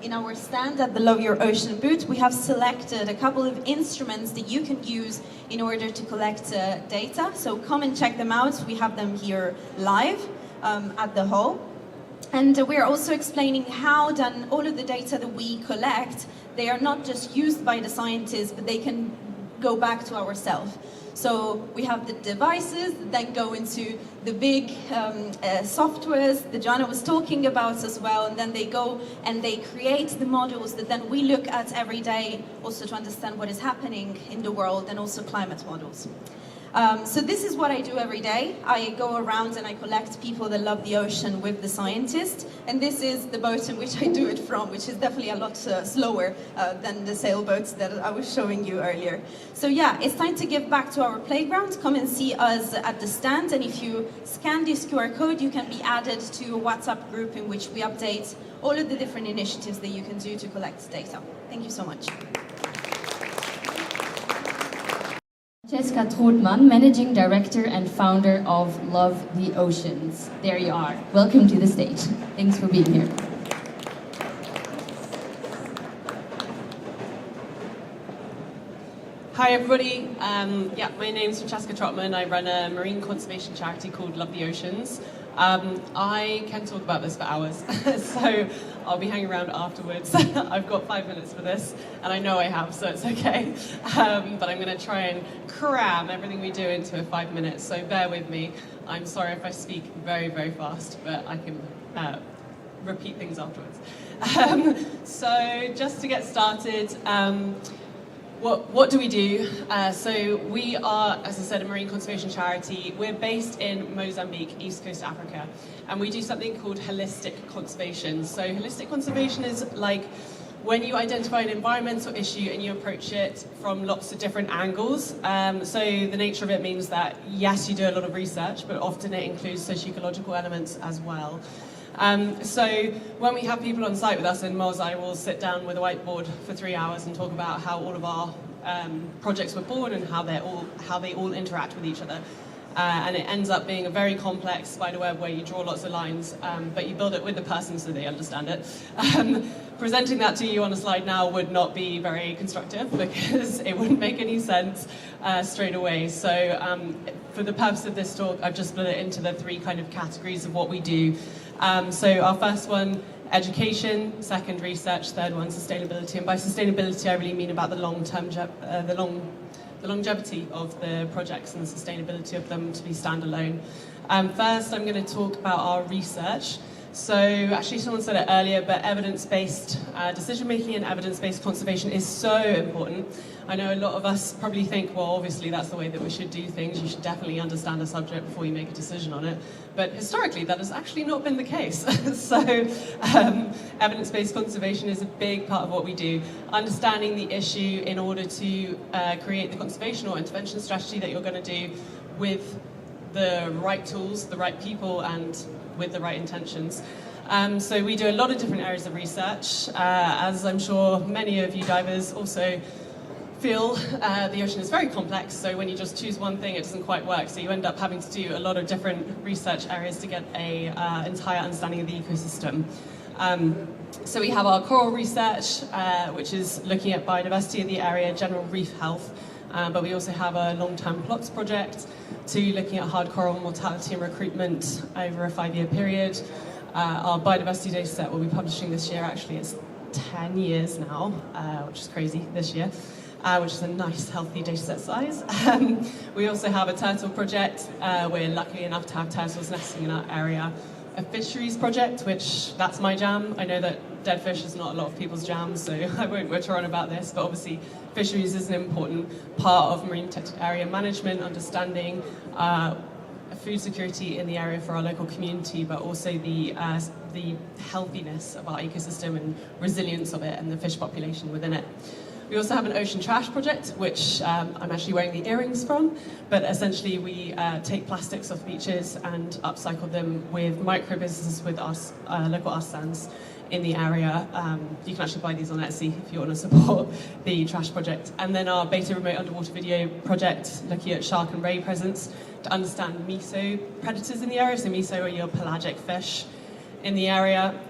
in our stand at the Love Your Ocean booth, we have selected a couple of instruments that you can use in order to collect data. So come and check them out. We have them here live at the hall. And we're also explaining how then all of the data that we collect, they are not just used by the scientists, but they can go back to ourselves. So we have the devices that go into the big softwares that Joanna was talking about as well, and then they go and they create the models that then we look at every day also to understand what is happening in the world, and also climate models. So this is what I do every day. I go around and I collect people that love the ocean with the scientists, and this is the boat in which I do it from, which is definitely a lot slower than the sailboats that I was showing you earlier. So yeah, it's time to give back to our playground. Come and see us at the stand, and if you scan this QR code, you can be added to a WhatsApp group in which we update all of the different initiatives that you can do to collect data. Thank you so much. Jessica Trotman, Managing Director and Founder of Love the Oceans. There you are. Welcome to the stage. Thanks for being here. Hi everybody, my name's Francesca Trotman. I run a marine conservation charity called Love the Oceans. I can talk about this for hours, so I'll be hanging around afterwards. I've got 5 minutes for this, and I know I have, so it's okay. But I'm going to try and cram everything we do into 5 minutes, so bear with me. I'm sorry if I speak very, very fast, but I can repeat things afterwards. So just to get started, what do we do? So we are, as I said, a marine conservation charity. We're based in Mozambique, East Coast Africa, and we do something called holistic conservation. So holistic conservation is like when you identify an environmental issue and you approach it from lots of different angles. So the nature of it means that, yes, you do a lot of research, but often it includes socio-ecological elements as well. So when we have people on site with us in Moz, I will sit down with a whiteboard for 3 hours and talk about how all of our projects were born and how they all interact with each other. And it ends up being a very complex spiderweb where you draw lots of lines, but you build it with the person so they understand it. Presenting that to you on a slide now would not be very constructive because it wouldn't make any sense straight away. So for the purpose of this talk, I've just split it into the 3 kind of categories of what we do. So our first one, education; second, research; third one, sustainability. And by sustainability, I really mean about the long-term, the longevity of the projects and the sustainability of them to be standalone. First, I'm going to talk about our research. So actually someone said it earlier, but evidence-based decision-making and evidence-based conservation is so important. I know a lot of us probably think, well, obviously that's the way that we should do things. You should definitely understand a subject before you make a decision on it. But historically, that has actually not been the case. So evidence-based conservation is a big part of what we do. Understanding the issue in order to create the conservation or intervention strategy that you're going to do with the right tools, the right people, and with the right intentions. So we do a lot of different areas of research. As I'm sure many of you divers also feel, the ocean is very complex, so when you just choose one thing, it doesn't quite work. So you end up having to do a lot of different research areas to get an entire understanding of the ecosystem. So we have our coral research, which is looking at biodiversity of the area, general reef health, but we also have a long-term plots project to looking at hard coral mortality and recruitment over a 5-year period. Our biodiversity data set will be publishing this year. Actually, it's 10 years now, which is crazy this year, which is a nice, healthy data set size. We also have a turtle project. We're lucky enough to have turtles nesting in our area. A fisheries project, which that's my jam. I know that dead fish is not a lot of people's jams, so I won't witter on about this, but obviously fisheries is an important part of marine protected area management, understanding food security in the area for our local community, but also the healthiness of our ecosystem and resilience of it and the fish population within it. We also have an ocean trash project, which I'm actually wearing the earrings from, but essentially we take plastics off beaches and upcycle them with micro businesses with us, local artisans in the area. You can actually buy these on Etsy if you want to support the trash project. And then our beta remote underwater video project, looking at shark and ray presence to understand meso predators in the area. So meso are your pelagic fish in the area.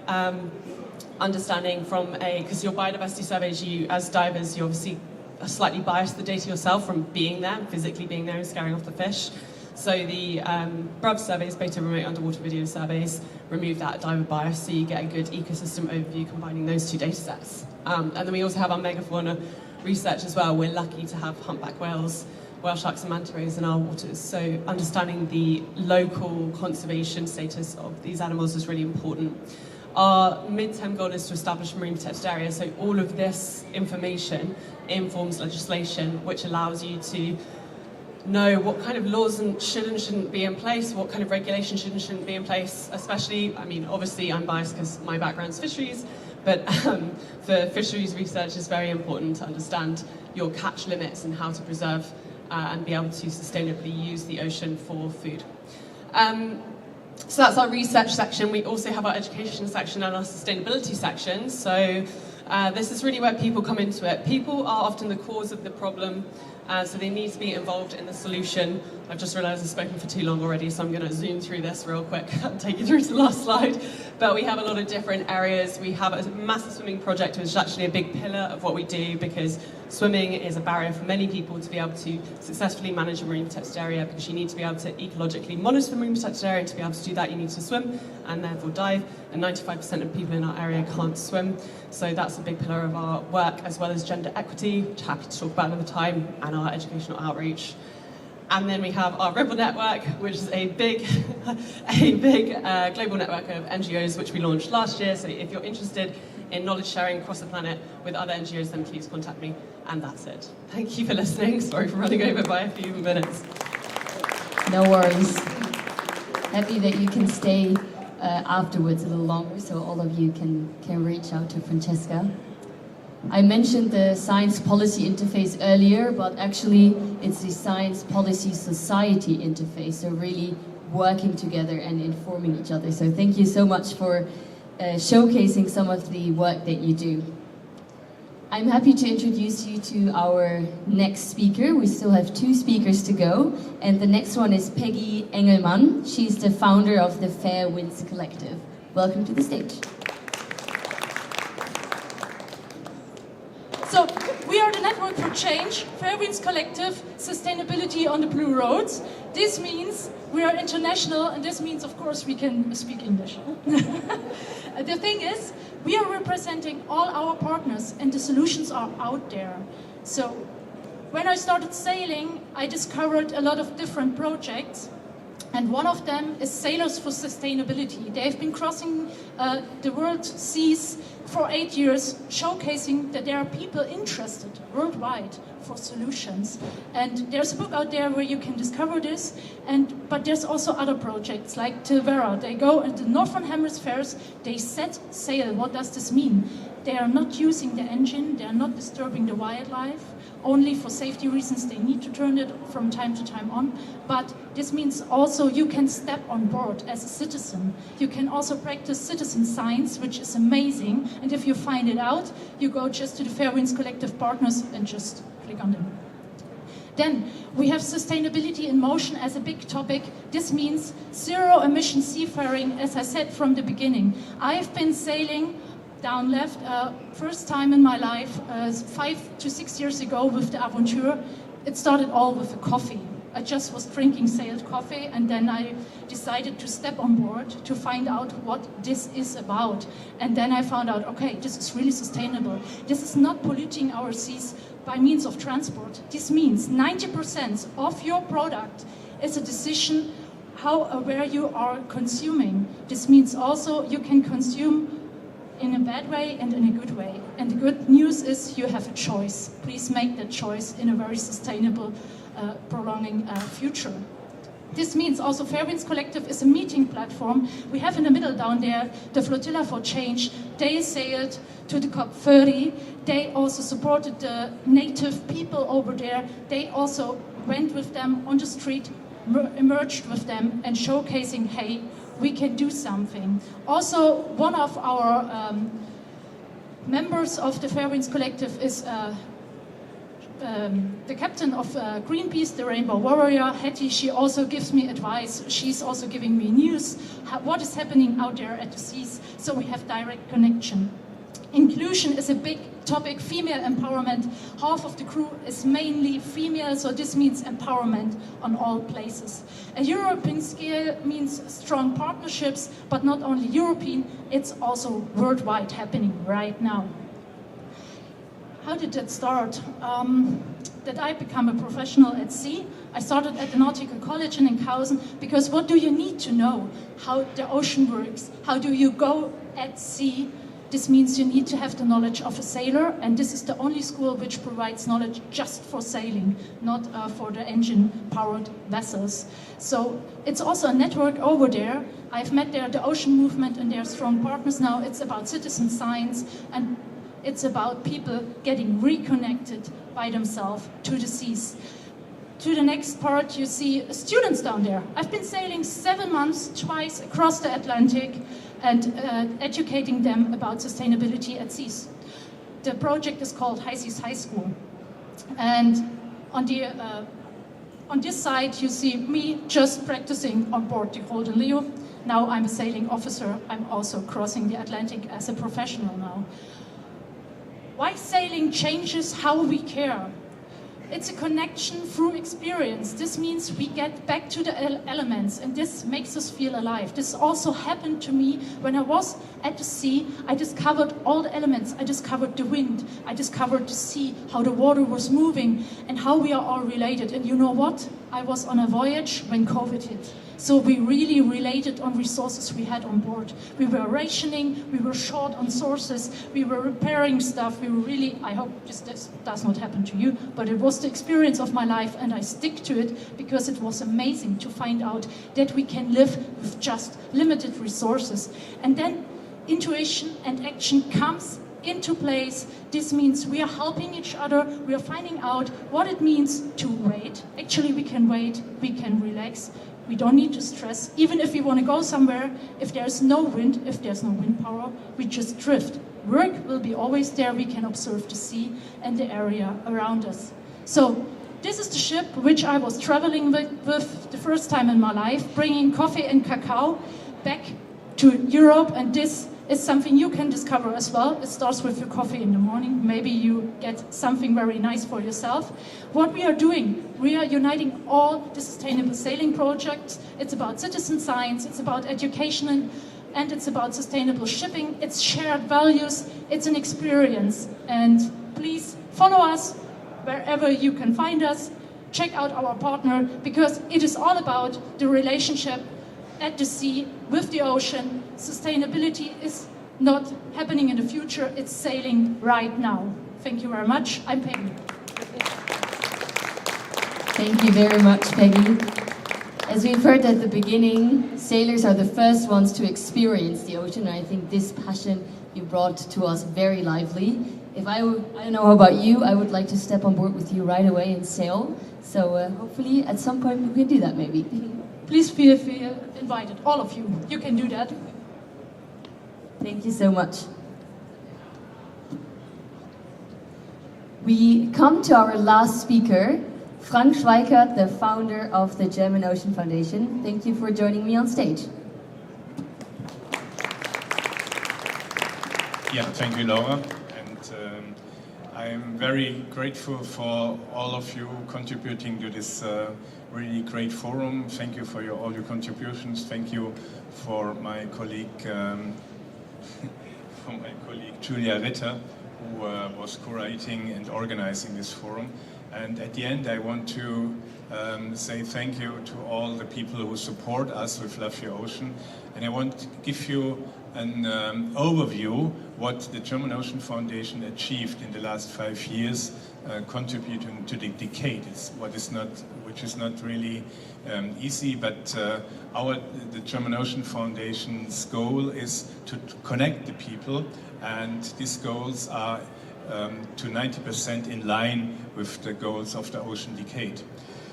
Understanding from because your biodiversity surveys, you as divers, you obviously are slightly biased the data yourself from being there, physically being there and scaring off the fish. So the BRUV surveys, beta remote underwater video surveys, remove that diver bias so you get a good ecosystem overview combining those 2 data sets. And then we also have our megafauna research as well. We're lucky to have humpback whales, whale sharks and manta rays in our waters. So understanding the local conservation status of these animals is really important. Our mid-term goal is to establish marine protected areas, so all of this information informs legislation, which allows you to know what kind of laws should and shouldn't be in place, what kind of regulation should and shouldn't be in place, especially, I mean, obviously I'm biased because my background's fisheries, but for fisheries research it's very important to understand your catch limits and how to preserve and be able to sustainably use the ocean for food. So that's our research section. We also have our education section and our sustainability section. So this is really where people come into it. People are often the cause of the problem, so they need to be involved in the solution. I've just realised I've spoken for too long already, so I'm going to zoom through this real quick and take you through to the last slide. But we have a lot of different areas. We have a massive swimming project, which is actually a big pillar of what we do, because Swimming is a barrier for many people to be able to successfully manage a marine protected area, because you need to be able to ecologically monitor the marine protected area. To be able to do that, you need to swim and therefore dive, and 95% of people in our area can't swim. So that's a big pillar of our work, as well as gender equity, which I'm happy to talk about another time, and our educational outreach. And then we have our Ripple Network, which is a big global network of NGOs which we launched last year. So if you're interested in knowledge sharing across the planet with other NGOs, then please contact me. And that's it. Thank you for listening. Sorry for running over by a few minutes. No worries. Happy that you can stay afterwards a little longer, so all of you can reach out to Francesca. I mentioned the Science Policy Interface earlier, but actually it's the Science Policy Society Interface, so really working together and informing each other. So thank you so much for showcasing some of the work that you do. I'm happy to introduce you to our next speaker. We still have 2 speakers to go, and the next one is Peggy Engelmann. She's the founder of the Fair Winds Collective. Welcome to the stage. So, we are the Network for Change, Fair Winds Collective, Sustainability on the Blue Roads. This means we are international, and this means, of course, we can speak English. The thing is, we are representing all our partners, and the solutions are out there. So, when I started sailing, I discovered a lot of different projects. And one of them is Sailors for Sustainability. They've been crossing the world seas for 8 years, showcasing that there are people interested worldwide for solutions. And there's a book out there where you can discover this. But there's also other projects like Tilvera. They go in the northern hemispheres, they set sail. What does this mean? They are not using the engine, they are not disturbing the wildlife. Only for safety reasons they need to turn it from time to time on. But this means also you can step on board as a citizen. You can also practice citizen science, which is amazing. And if you find it out, you go just to the Fair Winds Collective partners and just click on them. Then we have sustainability in motion as a big topic. This means zero emission seafaring, as I said from the beginning. I've been sailing down left, first time in my life, 5 to 6 years ago with the Aventure. It started all with a coffee. I just was drinking sailed coffee, and then I decided to step on board to find out what this is about. And then I found out, okay, this is really sustainable. This is not polluting our seas by means of transport. This means 90% of your product is a decision where you are consuming. This means also you can consume in a bad way and in a good way. And the good news is you have a choice. Please make that choice in a very sustainable, prolonging future. This means also Fair Winds Collective is a meeting platform. We have in the middle down there the Flotilla for Change. They sailed to the COP30. They also supported the native people over there. They also went with them on the street, emerged with them and showcasing, hey, we can do something. Also, one of our members of the Fair Winds Collective is the captain of Greenpeace, the Rainbow Warrior, Hetty. She also gives me advice. She's also giving me news, what is happening out there at the seas, so we have direct connection. Inclusion is a big topic, female empowerment. Half of the crew is mainly female, so this means empowerment on all places. A European scale means strong partnerships, but not only European, it's also worldwide happening right now. How did that start? That I become a professional at sea. I started at the Nautical College in Enkhuizen, because what do you need to know? How the ocean works? How do you go at sea? This means you need to have the knowledge of a sailor, and this is the only school which provides knowledge just for sailing, not for the engine-powered vessels. So it's also a network over there. I've met there the Ocean Movement, and they're strong partners now. It's about citizen science, and it's about people getting reconnected by themselves to the seas. To the next part, you see students down there. I've been sailing 7 months, twice across the Atlantic, and educating them about sustainability at seas. The project is called High Seas High School. And on this side, you see me just practicing on board the Golden Leo. Now I'm a sailing officer. I'm also crossing the Atlantic as a professional now. Why sailing changes how we care. It's a connection through experience. This means we get back to the elements, and this makes us feel alive. This also happened to me when I was at the sea. I discovered all the elements. I discovered the wind. I discovered the sea, how the water was moving, and how we are all related. And you know what? I was on a voyage when COVID hit. So we really related on resources we had on board. We were rationing, we were short on sources, we were repairing stuff. We were really, I hope this does not happen to you, but it was the experience of my life, and I stick to it because it was amazing to find out that we can live with just limited resources. And then intuition and action comes into place. This means we are helping each other, we are finding out what it means to wait. Actually, we can wait, we can relax. We don't need to stress. Even if we want to go somewhere, if there's no wind, if there's no wind power, we just drift. Work will be always there. We can observe the sea and the area around us. So this is the ship which I was traveling with the first time in my life, bringing coffee and cacao back to Europe, and this is something you can discover as well. It starts with your coffee in the morning. Maybe you get something very nice for yourself. What we are doing, we are uniting all the sustainable sailing projects. It's about citizen science, it's about education, and it's about sustainable shipping. It's shared values, it's an experience. And please follow us wherever you can find us. Check out our partner, because it is all about the relationship at the sea, with the ocean. Sustainability is not happening in the future, it's sailing right now. Thank you very much. I'm Peggy. Thank you very much, Peggy. As we've heard at the beginning, sailors are the first ones to experience the ocean, and I think this passion you brought to us very lively. I don't know how about you, I would like to step on board with you right away and sail. So hopefully at some point we can do that maybe. Please feel invited, all of you. You can do that. Thank you so much. We come to our last speaker, Frank Schweikert, the founder of the German Ocean Foundation. Thank you for joining me on stage. Yeah, thank you, Laura. And I'm very grateful for all of you contributing to this really great forum. Thank you for all your contributions. Thank you for my colleague, Julia Ritter, who was curating and organizing this forum. And at the end, I want to say thank you to all the people who support us with Love Your Ocean. And I want to give you an overview what the German Ocean Foundation achieved in the last 5 years, contributing to the decade, which is not really easy, but the German Ocean Foundation's goal is to connect the people, and these goals are to 90% in line with the goals of the Ocean Decade.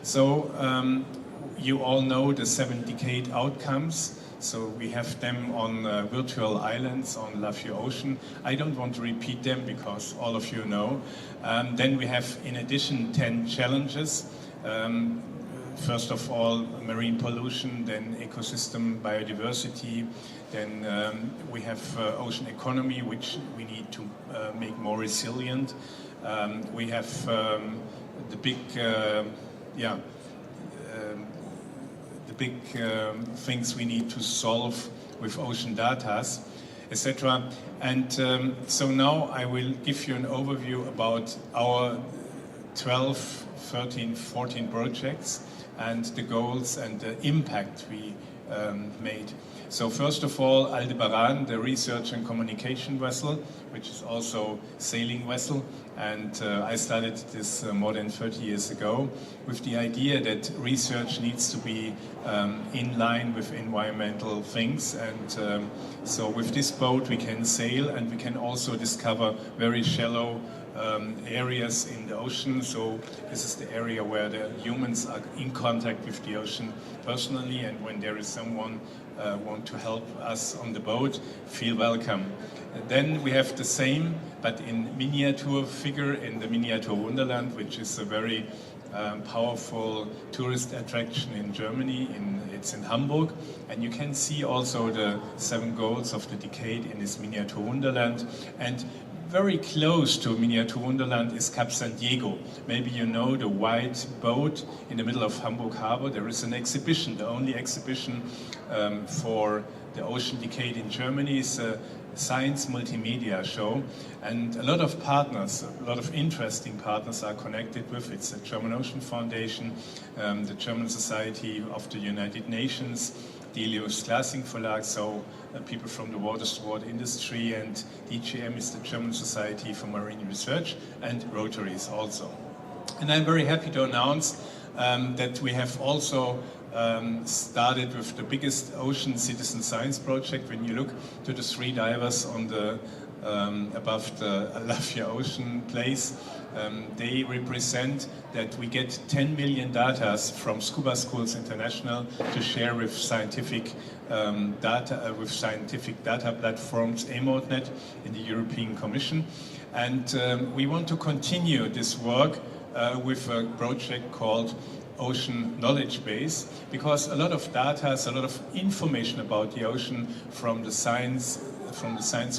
So you all know the 7 decade outcomes. So we have them on virtual islands on Love Your Ocean. I don't want to repeat them because all of you know. Then we have, in addition, 10 challenges. First of all, marine pollution, then ecosystem biodiversity, then we have ocean economy, which we need to make more resilient. We have the big things we need to solve with ocean data, etc. And so now I will give you an overview about our 12, 13, 14 projects and the goals and the impact we made. So first of all, Aldebaran, the research and communication vessel, which is also sailing vessel. And I started this more than 30 years ago with the idea that research needs to be in line with environmental things. And so with this boat we can sail, and we can also discover very shallow areas in the ocean. So this is the area where the humans are in contact with the ocean personally, and when there is someone want to help us on the boat, feel welcome. And then we have the same, but in miniature figure in the Miniature Wonderland, which is a very powerful tourist attraction in Germany. It's in Hamburg, and you can see also the 7 goals of the decade in this Miniature Wonderland. And very close to Miniatur Wunderland is Cap San Diego. Maybe you know the white boat in the middle of Hamburg Harbor. There is an exhibition, the only exhibition for the ocean decade in Germany is a science multimedia show, and a lot of partners, a lot of interesting partners are connected with it. It's the German Ocean Foundation, the German Society of the United Nations, the Elias Glassing Verlag, so people from the water sport industry, and DGM is the German Society for Marine Research, and Rotary is also. And I'm very happy to announce that we have also started with the biggest ocean citizen science project. When you look to the 3 divers on the above the Lafayette Ocean place, they represent that we get 10 million data from Scuba Schools International to share with scientific data platforms, AMODNet in the European Commission, and we want to continue this work with a project called Ocean Knowledge Base, because a lot of data, a lot of information about the ocean from the science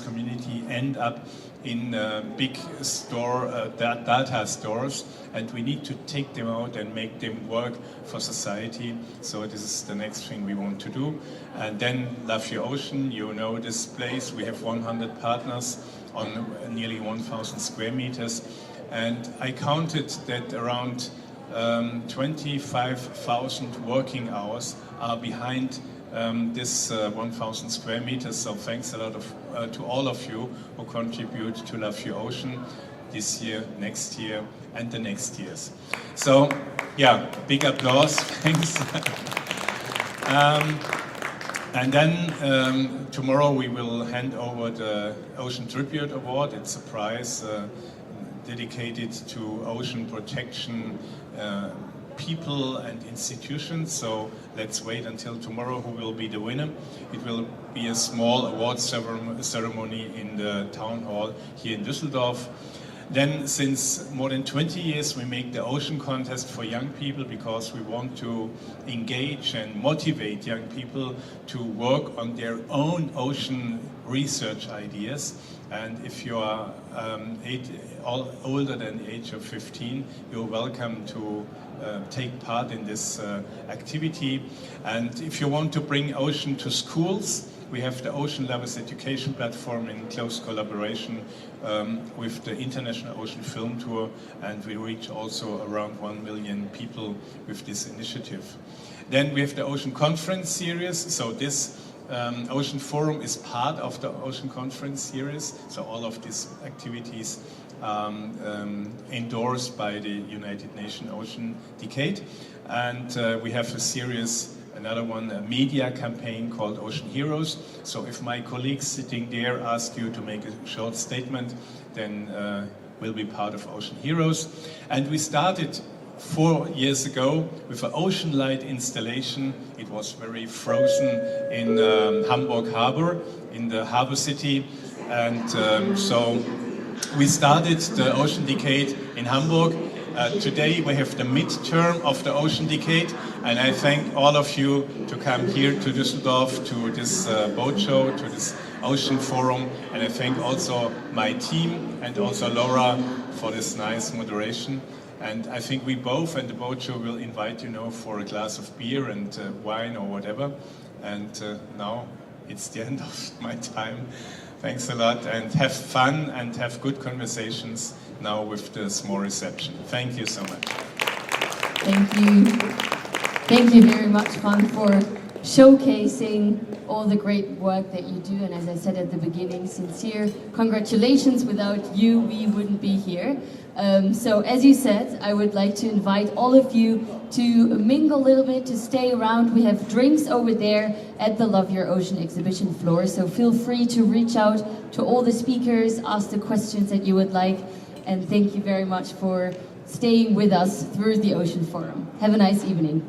community end up in big data stores, and we need to take them out and make them work for society. So this is the next thing we want to do. And then Lafayette Ocean, you know this place, we have 100 partners on nearly 1,000 square meters, and I counted that around 25,000 working hours are behind this 1,000 square meters. So thanks a lot to all of you who contribute to Lafayette Ocean this year, next year, and the next years. So yeah, big applause, thanks. And then tomorrow we will hand over the Ocean Tribute Award. It's a prize dedicated to ocean protection people and institutions, so let's wait until tomorrow who will be the winner. It will be a small award ceremony in the town hall here in Düsseldorf. Then, since more than 20 years, we make the ocean contest for young people because we want to engage and motivate young people to work on their own ocean research ideas. And if you are older than the age of 15, you're welcome to take part in this activity. And if you want to bring ocean to schools, we have the Ocean Lovers Education Platform in close collaboration with the International Ocean Film Tour, and we reach also around 1 million people with this initiative. Then we have the Ocean Conference series, so this Ocean Forum is part of the Ocean Conference series, so all of these activities endorsed by the United Nations Ocean Decade. And we have a series, another one, a media campaign called Ocean Heroes. So if my colleagues sitting there ask you to make a short statement, then we'll be part of Ocean Heroes. And we started 4 years ago with an ocean light installation. It was very frozen in Hamburg Harbor, in the harbor city. And so we started the Ocean Decade in Hamburg. Today we have the midterm of the Ocean Decade, and I thank all of you to come here to Düsseldorf to this boat show, to this Ocean Forum, and I thank also my team and also Laura for this nice moderation. And I think we both and the boat show will invite you now for a glass of beer and wine or whatever. And now it's the end of my time. Thanks a lot, and have fun and have good conversations now with the small reception. Thank you so much. Thank you. Thank you very much, Juan, for showcasing all the great work that you do. And as I said at the beginning, sincere congratulations. Without you, we wouldn't be here. So as you said, I would like to invite all of you to mingle a little bit, to stay around. We have drinks over there at the Love Your Ocean exhibition floor. So feel free to reach out to all the speakers, ask the questions that you would like. And thank you very much for staying with us through the Ocean Forum. Have a nice evening.